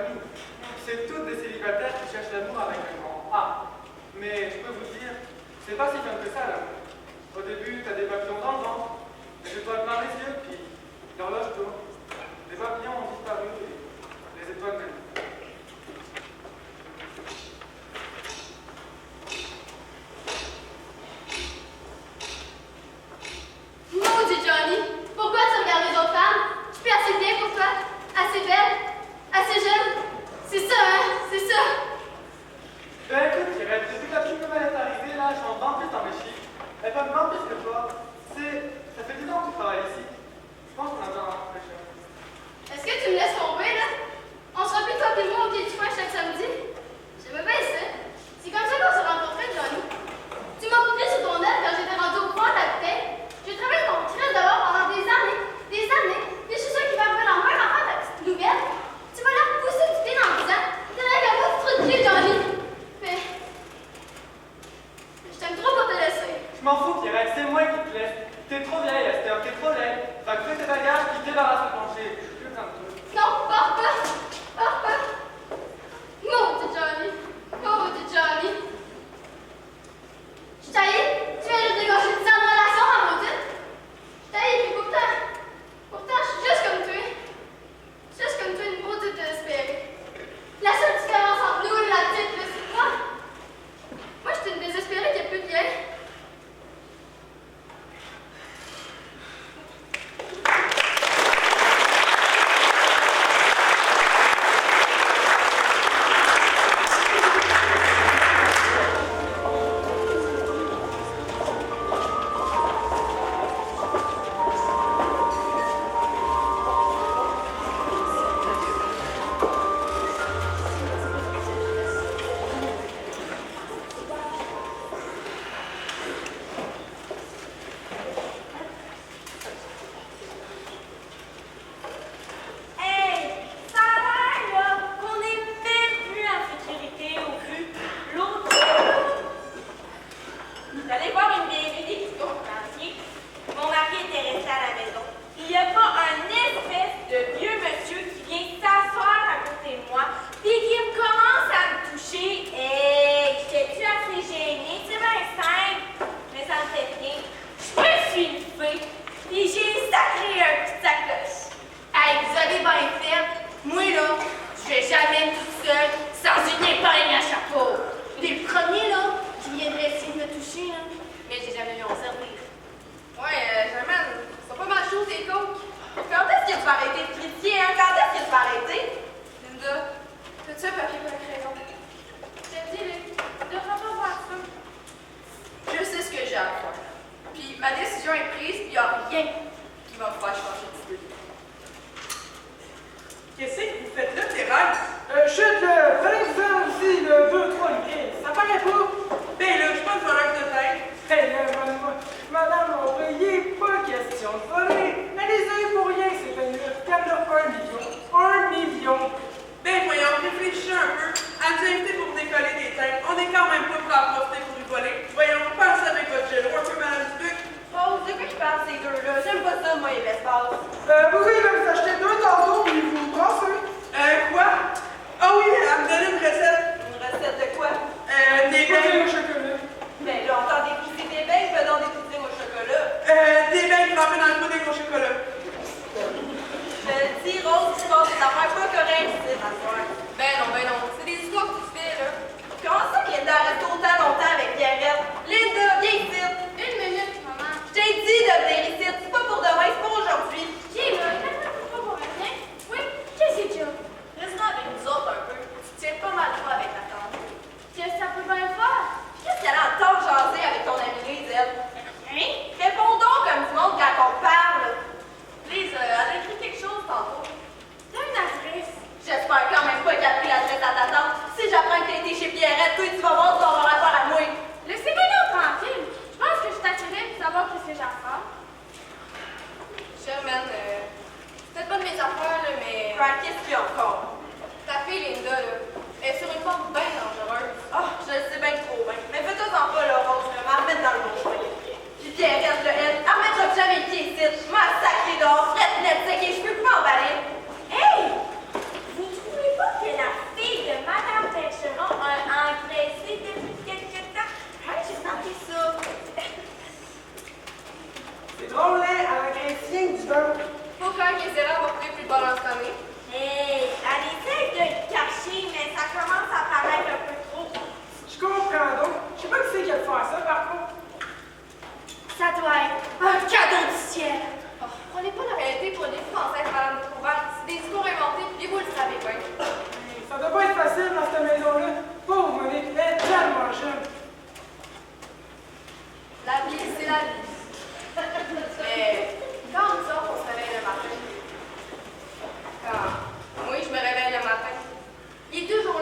[SPEAKER 8] famille. C'est toutes des célibataires qui cherchent l'amour avec un grand A. Mais je peux vous dire, c'est pas si fun que ça, là. Au début, t'as des papillons dans le ventre, des étoiles plein les yeux, puis l'horloge tourne. Les papillons ont disparu, et les étoiles même.
[SPEAKER 22] Maudit Johnny, pourquoi tu regardes les autres femmes? Je suis assez bien pour toi, assez belle, assez jeune. C'est ça, hein? C'est ça.
[SPEAKER 8] Ben écoute, Pierrette, depuis que la petite nouvelle est arrivée, là, je m'en vends plus dans mes chiffres. Elle va me vendre plus que toi. Ça fait 10 ans que tu travailles ici. Je pense qu'on a besoin d'un peu de fraîcheur.
[SPEAKER 22] Est-ce que tu me laisses tomber, là? On sera plus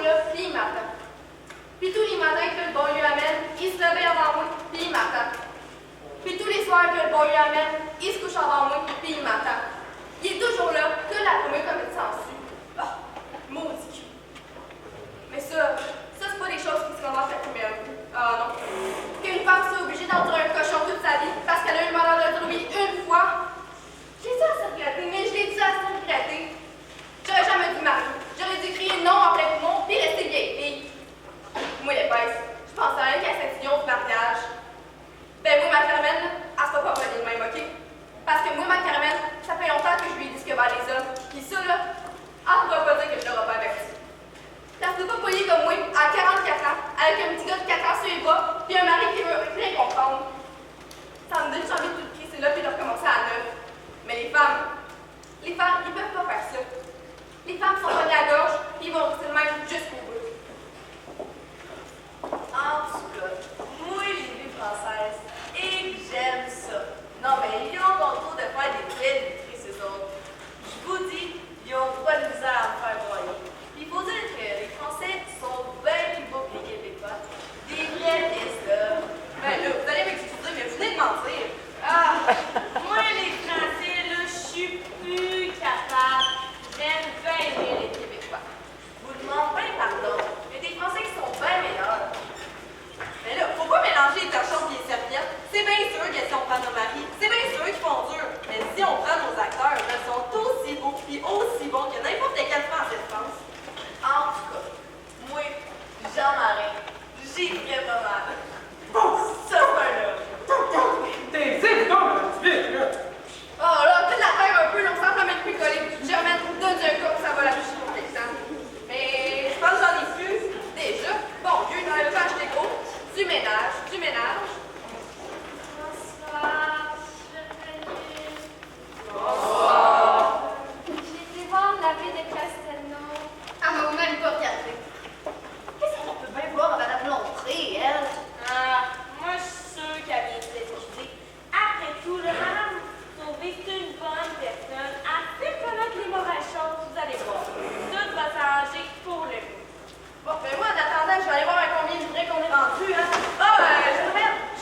[SPEAKER 6] là, puis il m'attend. Puis tous les matins que le bon lui amène, il se réveille avant moi, puis il m'attend. Puis tous les soirs que le bon lui amène, il se couche avant moi, puis il m'attend. Il est toujours là, que la promeut comme une sangsue. Ah, maudit cul. Mais ça c'est pas des choses qui se commencent à première vue. Ah non. Qu'une femme soit obligée d'endurer un cochon toute sa vie parce qu'elle a eu le malheur de trouver une fois. Je l'ai dit à se regretter, mais je l'ai dit à se regretter. J'aurais jamais dû marier. J'aurais dû crier non en plein poumon puis rester vieille fille. Moi, l'épaisse, je pensais rien qu'à cette union du mariage. Ben, moi, ma Carmen, elle se fait pas voler de même, ok? Parce que moi, ma Carmen, ça fait longtemps que je lui ai dit ce que valent les hommes. Pis ça, là, elle pourra pas dire que je l'aurais pas averti. Elle se fait pas poigner comme moi, à 44 ans, avec un petit gars de 4 ans sur les bras, puis un mari qui veut rien comprendre. Ça me donne envie de tout crisser là puis de recommencer à neuf. Mais les femmes, ils peuvent pas faire ça. Les femmes sont pognées à la gorge, puis ils vont rester le même jusqu'au bout.
[SPEAKER 22] En tout cas, moi, les vies françaises, et j'aime ça. Non, mais ils ont bon tour de faire des belles vitrées, ces autres. Je vous dis, ils ont pas de misère à me faire broyer. Il faut dire que les Français sont bien plus beaux que les Québécois. Des vrais pièces d'œuvre. Ben là, vous allez m'excuser, mais vous venez de mentir. Ah, moi, les Français, là, je suis plus capable. J'aime bien mieux les Québécois. Je vous demande bien pardon. Il y a des Français qui sont bien meilleurs. Mais là, faut pas mélanger les torchons et les serviettes. C'est bien sûr que si on prend nos maris, c'est bien sûr qu'ils font dur. Mais si on prend nos acteurs, ils sont aussi beaux et aussi bons que n'importe quel Français de France. En tout cas, moi, Jean-Marie, j'y ferais pas mal. Ça, c'est un homme.
[SPEAKER 2] T'es évident, vite, là.
[SPEAKER 6] Oh là, fais de la terre un peu, on s'en même plus collé. Germaine, donne un coup, ça va la boucher pour l'exemple. Mais je pense que j'en ai plus. Déjà, bon Dieu, dans le temps, j'étais gros. Du ménage.
[SPEAKER 22] Bonsoir, bonsoir. J'ai été voir l'abbé de Castelnau.
[SPEAKER 6] Elle m'a même pas regardé.
[SPEAKER 22] Qu'est-ce qu'on peut bien voir à Madame Lompré, elle? Ah, moi, je suis sûre qu'elle vient de s'excuser. Après tout, le Madame Sauvé, c'est une bonne personne. Elle sait connaître les mauvaises choses, vous allez voir. Tout va s'arranger pour le coup.
[SPEAKER 6] Bon, ben moi, en attendant, je vais aller voir à combien de vrai qu'on est rendu, hein. Ah, je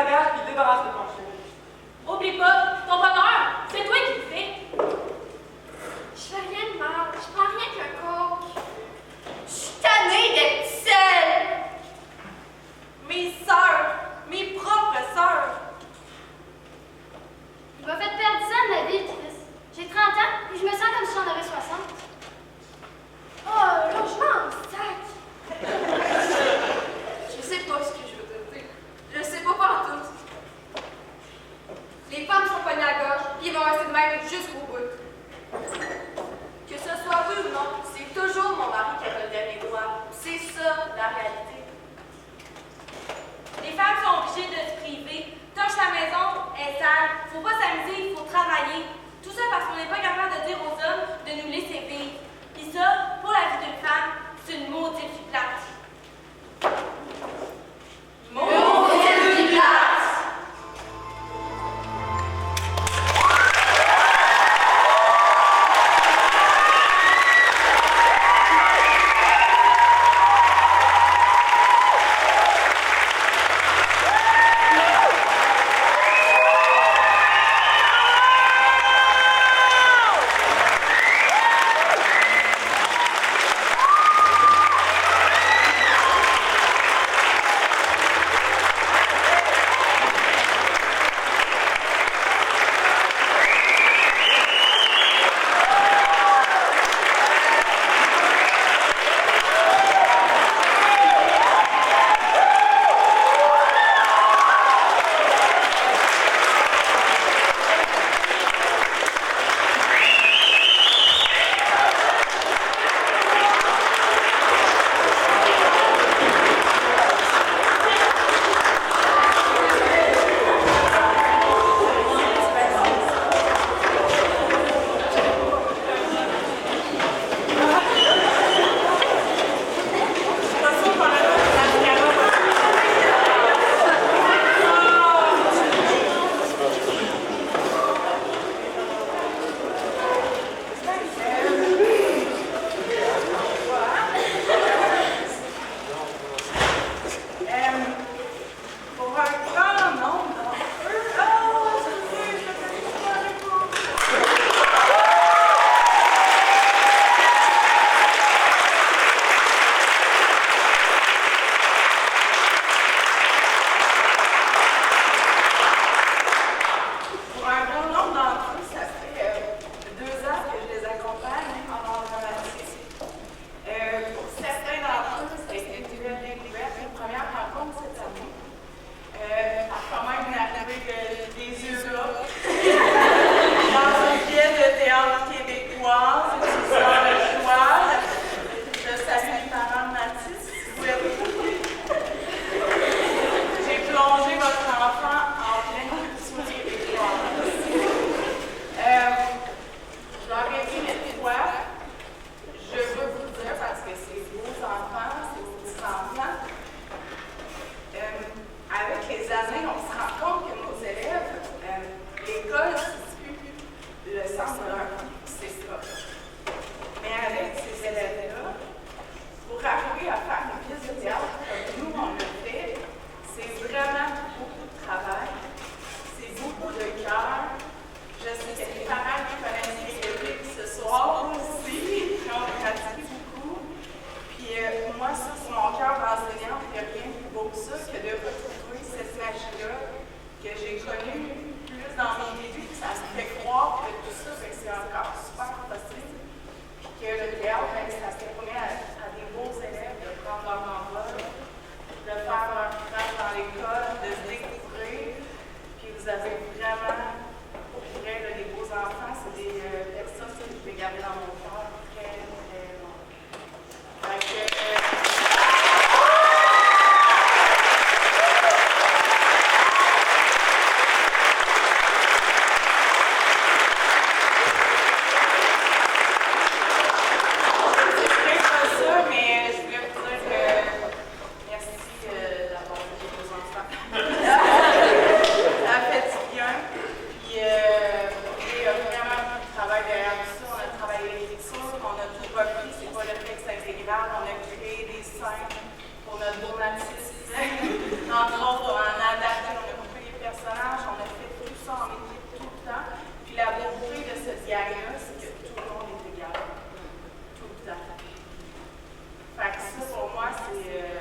[SPEAKER 8] bagages puis débarrasse le plancher.
[SPEAKER 22] Oublie pas, ton bonheur, c'est toi qui le fais. Je fais rien de mal, je prends rien qu'un coke. Je suis tannée d'être seule.
[SPEAKER 6] Mes sœurs, mes propres sœurs.
[SPEAKER 9] Il m'a fait perdre 10 ans de ma vie, Chris. J'ai 30 ans, puis je me sens comme si j'en avais 60.
[SPEAKER 22] Oh, là, je m'en sac.
[SPEAKER 6] Je sais pas ce que je veux te dire. Je sais pas partout. Les femmes sont pognées à la gorge, puis ils vont rester de même jusqu'au bout. Que ce soit oui ou non, c'est toujours mon mari qui a le dernier droit. C'est ça, la réalité.
[SPEAKER 22] Les femmes sont obligées de se priver. Touche la maison, est sale. Faut pas s'amuser, il faut travailler. Tout ça parce qu'on n'est pas capable de dire aux hommes de nous laisser vivre. Et ça, pour la vie d'une femme, c'est une maudite vie plate. Maudite vie plate!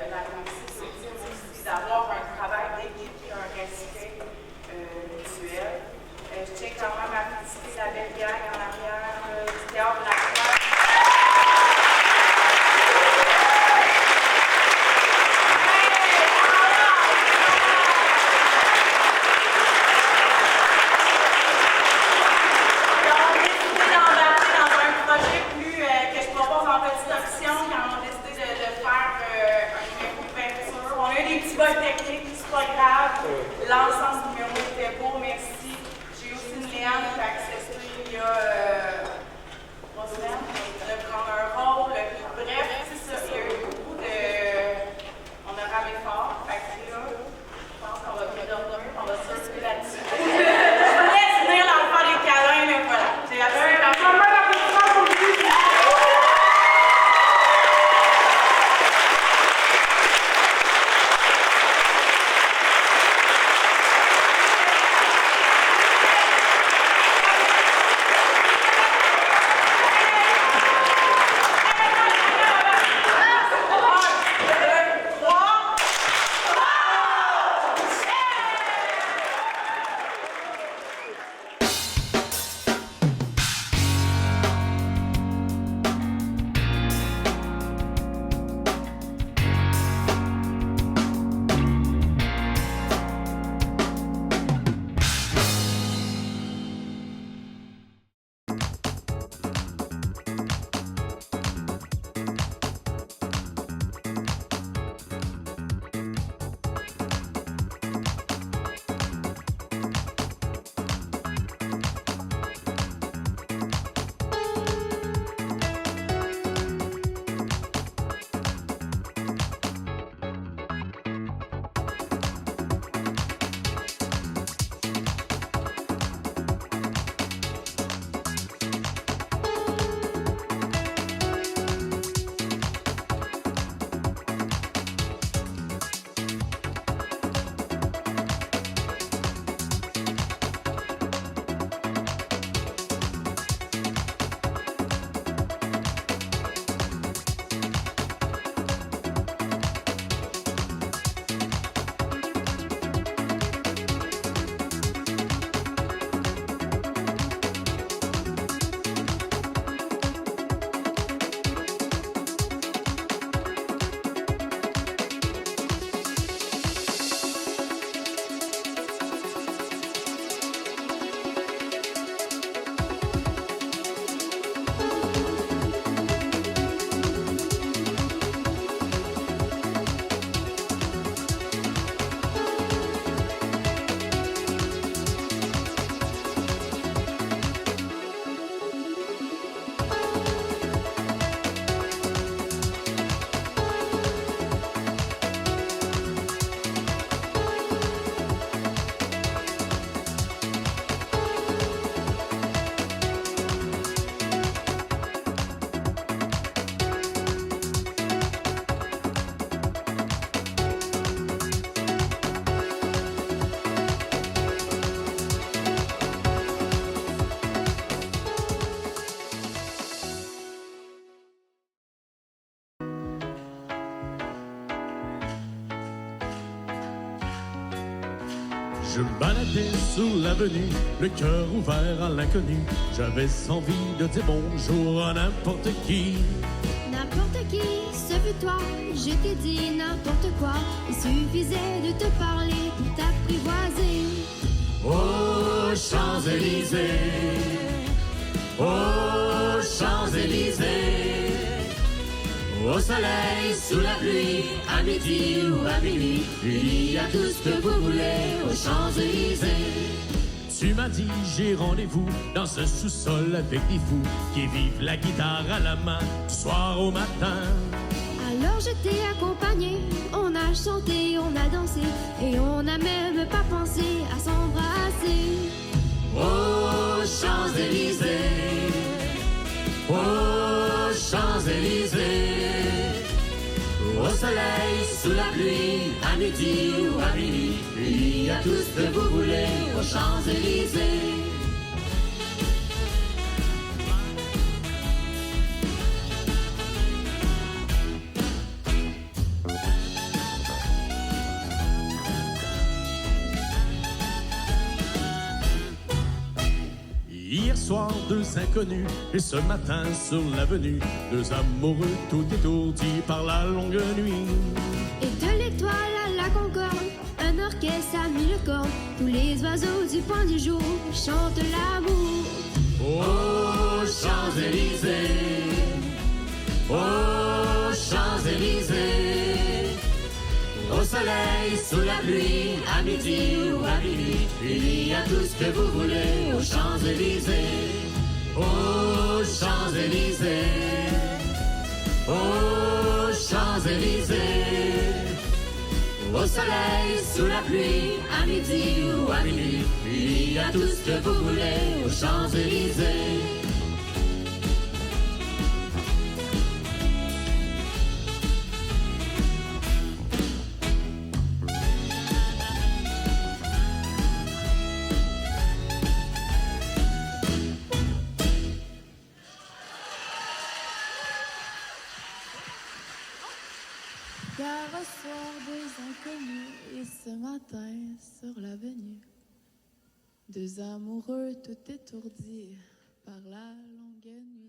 [SPEAKER 4] la réussite ultime aussi d'avoir un travail d'équipe et un respect mutuel. Je tiens quand même à féliciter la belle gang en arrière du théâtre de la Croix. L'ensemble du numéro était beau, merci. J'ai aussi une Léane qui a accepté il y a 3 semaines de prendre un rôle. Bref, c'est ça, il y a eu beaucoup de... On a ramé fort. Fait que là, je pense qu'on va bien dormir, on va se circuler là-dessus. Je vous laisse venir dans le faire des câlins, mais voilà. J'ai appris la
[SPEAKER 11] Je me baladais sur l'avenue, le cœur ouvert à l'inconnu. J'avais envie de dire bonjour à n'importe qui.
[SPEAKER 13] N'importe qui, ce fut toi, je t'ai dit n'importe quoi. Il suffisait de te parler pour t'apprivoiser.
[SPEAKER 11] Oh, Champs-Élysées, oh, Champs-Élysées. Au soleil, sous la pluie, à midi ou à minuit, il y a tout ce que vous voulez aux Champs-Élysées. Tu m'as dit j'ai rendez-vous dans ce sous-sol avec des fous qui vivent la guitare à la main du soir au matin.
[SPEAKER 13] Alors je t'ai accompagné, on a chanté, on a dansé et on n'a même pas pensé à s'embrasser.
[SPEAKER 11] Oh, Champs-Élysées, oh, Champs-Élysées. Au soleil, sous la pluie, à midi ou à minuit, il y a tout ce que vous voulez aux Champs-Élysées. soir, deux inconnus, et ce matin sur l'avenue, deux amoureux tout étourdis par la longue nuit.
[SPEAKER 13] Et de l'étoile à la concorde, un orchestre a mis le corps. Tous les oiseaux du point du jour chantent l'amour.
[SPEAKER 11] Oh, Champs-Élysées, oh, Champs-Élysées, au soleil, sous la pluie, à midi ou à minuit, il y a tout ce que vous voulez aux Champs-Élysées. Oh, Champs-Élysées, oh, Champs-Élysées, au soleil, sous la pluie, à midi ou à minuit, il y a tout ce que vous voulez aux Champs-Élysées.
[SPEAKER 5] Car au soir deux inconnus et ce matin sur l'avenue, deux amoureux tout étourdis par la longue nuit.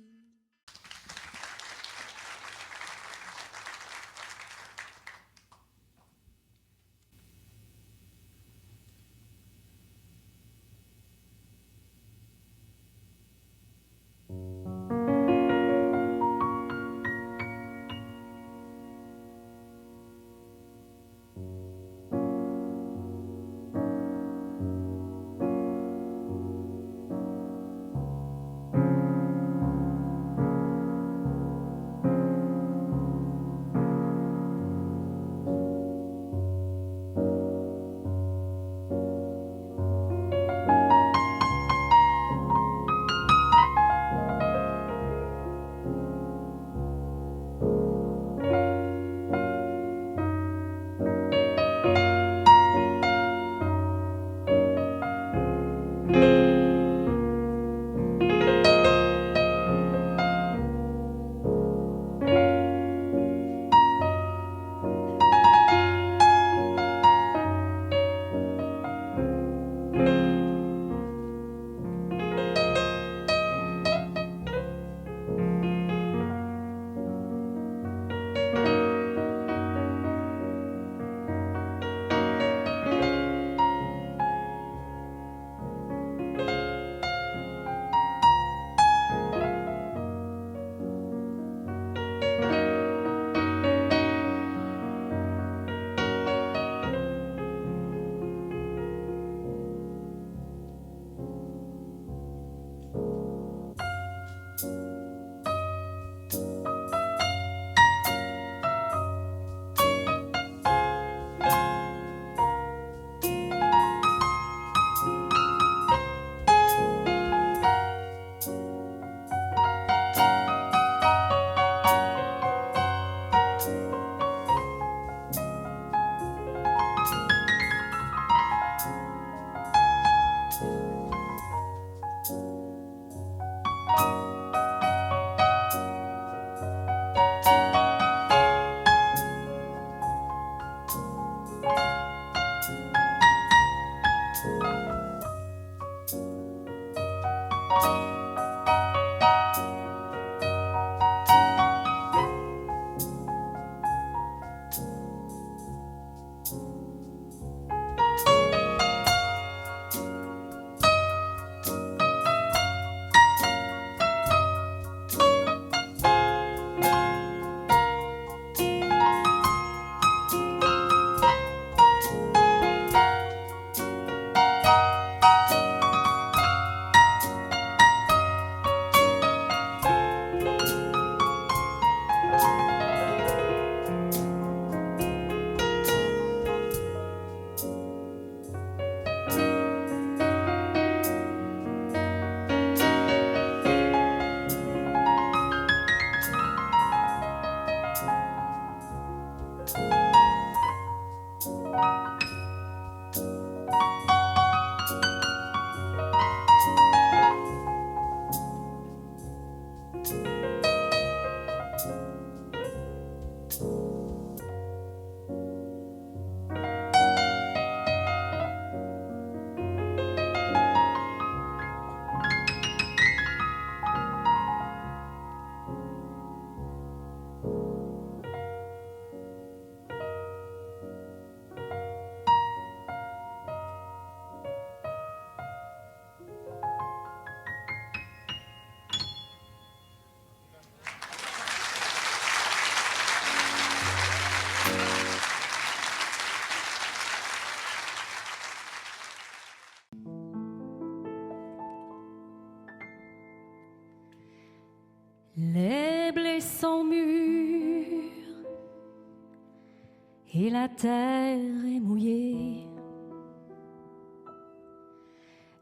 [SPEAKER 12] et la terre est mouillée.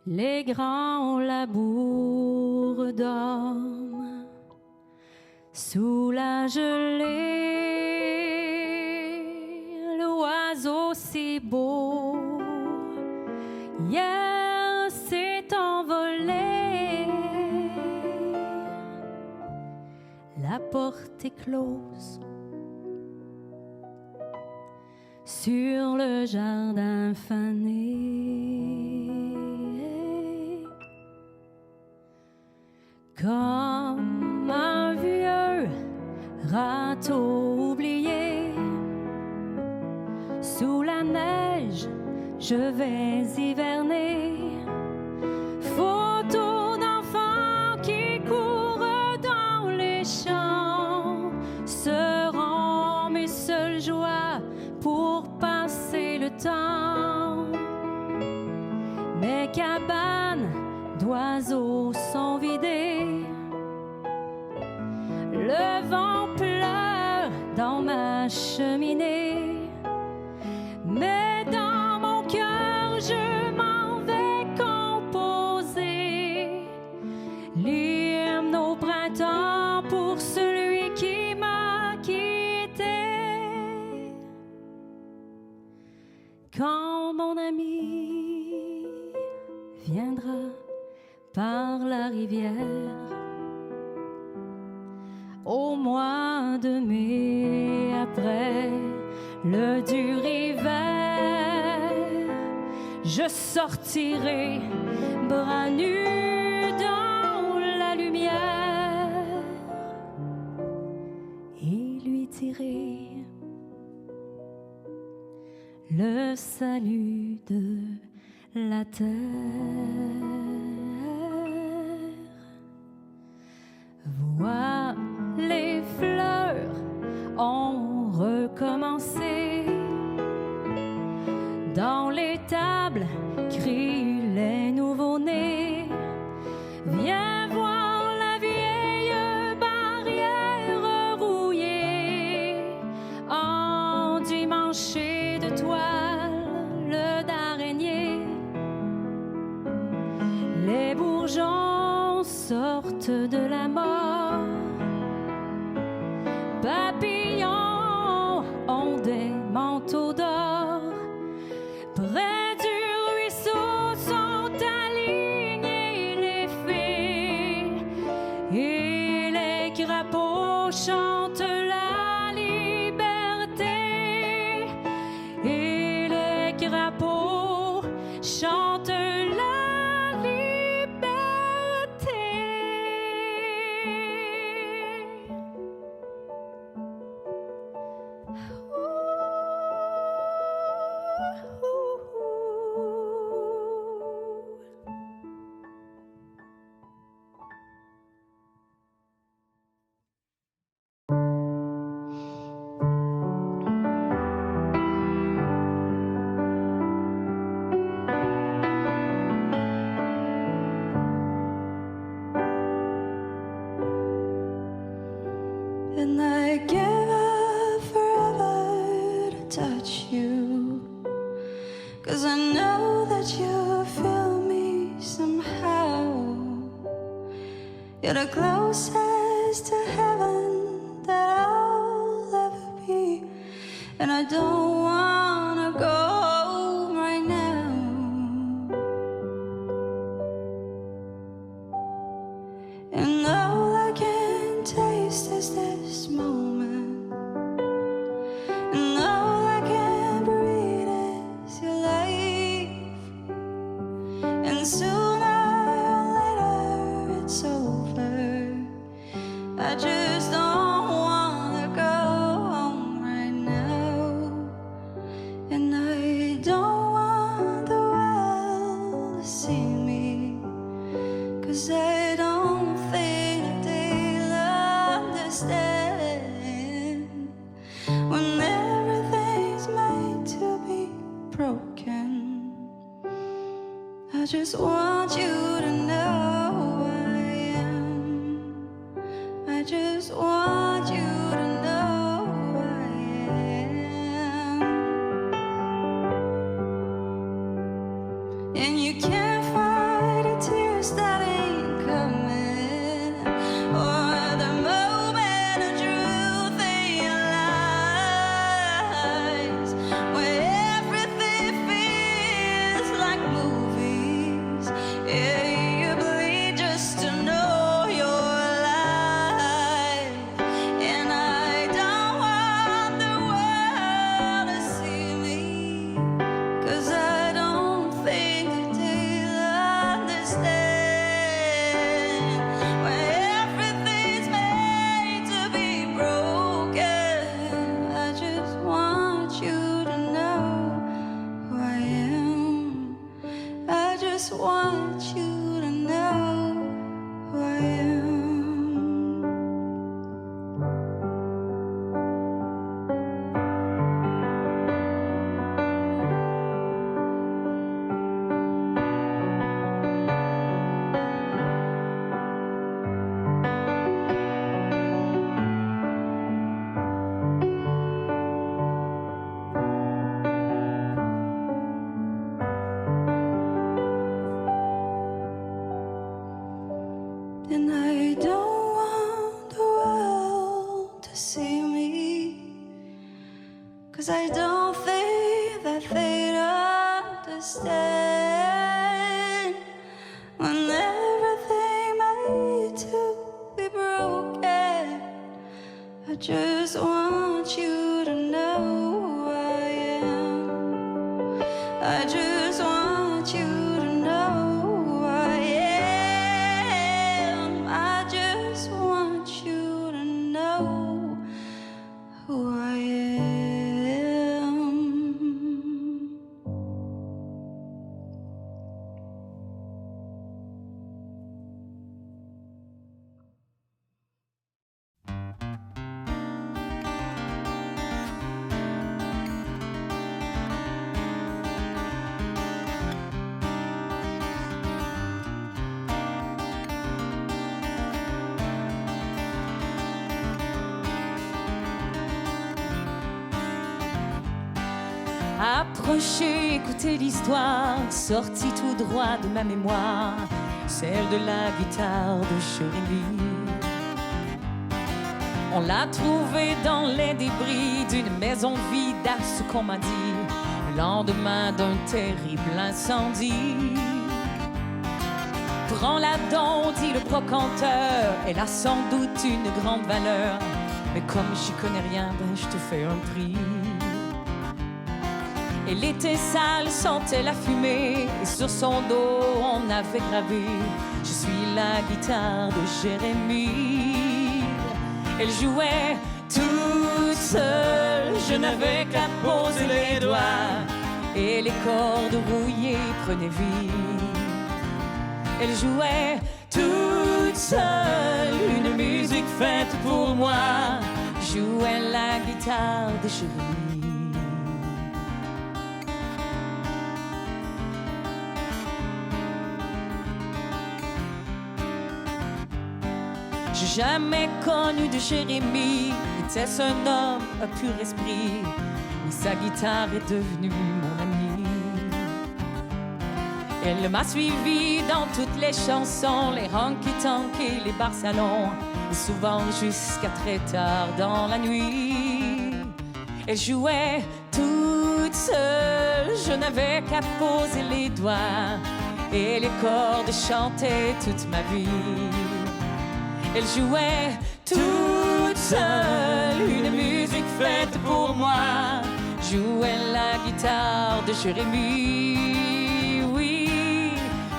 [SPEAKER 12] Les grands labours dorment sous la gelée. L'oiseau si beau hier s'est envolé. La porte est close sur le jardin fané, comme un vieux râteau oublié. Sous la neige, je vais hiverner. Photo d'enfants qui courent dans les champs seront mes seules joies pour passer le temps. Mes cabanes d'oiseaux sont vidées. Le vent pleure dans ma cheminée. Mais dans mon cœur, je m'en vais composer l'hymne au printemps pour celui qui m'a quitté. Quand mon ami viendra par la rivière au mois de mai, après le dur hiver, je sortirai bras nus dans la lumière et lui tirer le salut de la terre. Vois, les fleurs ont recommencé. Dans les tables crient les nouveaux-nés. Viens voir la vieille barrière rouillée, endimanchée de toiles d'araignée. Les bourgeons sortent de la mort. Papillons ont des manteaux d'or. Près du ruisseau sont alignés les fées et les crapauds chantent la liberté. Et les crapauds chantent la
[SPEAKER 5] And I give up forever to touch you, 'cause I know that you feel me somehow. You're the closest to heaven that I'll ever be, and I don't wanna go right now. And all I can taste is this moment, and all I can breathe is your life. And sooner or later it's over. I just don't wanna go home right now. And I don't want the world to see me, 'cause I don't think that they'll understand when everything's made to be broken. I just want you to know who I am. I just want you to know who I am. 'cause I don't think that they'd understand when everything made to be broken. I just want you to know who I am. I just want you to know who I am. I just want you to know who I am.
[SPEAKER 12] Approchez, écoutez l'histoire, sortie tout droit de ma mémoire, celle de la guitare de Jérémie. On l'a trouvée dans les débris d'une maison vide, à ce qu'on m'a dit, le lendemain d'un terrible incendie. Prends-la donc, dit le brocanteur, elle a sans doute une grande valeur, mais comme j'y connais rien, ben je te fais un prix. Elle était sale, sentait la fumée, et sur son dos on avait gravé « Je suis la guitare de Jérémie ». Elle jouait toute seule, je n'avais qu'à poser les doigts, et les cordes rouillées prenaient vie. Elle jouait toute seule, une musique faite pour moi, jouait la guitare de Jérémie. J'ai jamais connu de Jérémie, était-ce un homme, un pur esprit, mais sa guitare est devenue mon amie. Elle m'a suivi dans toutes les chansons, les honky-tonk et les bars salons, et souvent jusqu'à très tard dans la nuit. Elle jouait toute seule, je n'avais qu'à poser les doigts, et les cordes chantaient toute ma vie. Elle jouait toute seule, une musique faite pour moi, jouait la guitare de Jérémie, oui,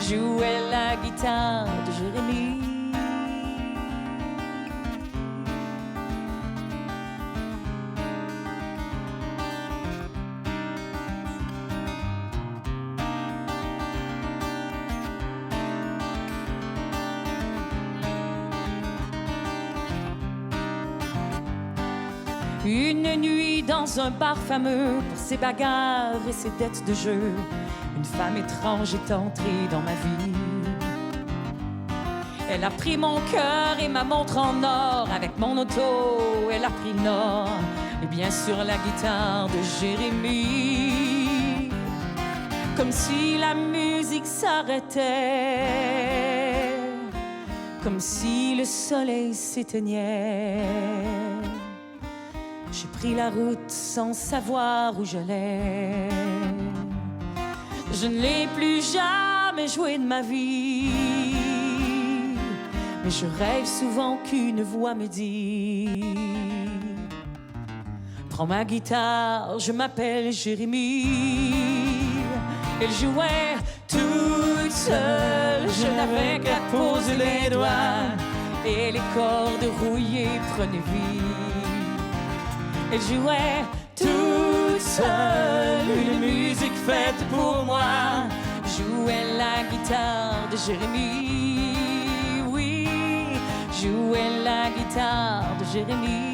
[SPEAKER 12] jouait la guitare de Jérémie. Une nuit dans un bar fameux, pour ses bagarres et ses dettes de jeu, une femme étrange est entrée dans ma vie. Elle a pris mon cœur et ma montre en or, avec mon auto, elle a pris le nord, et bien sûr la guitare de Jérémie. Comme si la musique s'arrêtait, comme si le soleil s'éteignait. J'ai pris la route sans savoir où j'allais. Je ne l'ai plus jamais joué de ma vie, mais je rêve souvent qu'une voix me dit: prends ma guitare, je m'appelle Jérémie. Elle jouait toute seule, je n'avais qu'à poser les doigts, et les cordes rouillées prenaient vie. Elle jouait toute seule, une musique faite pour moi, jouait la guitare de Jérémie, oui, jouait la guitare de Jérémie.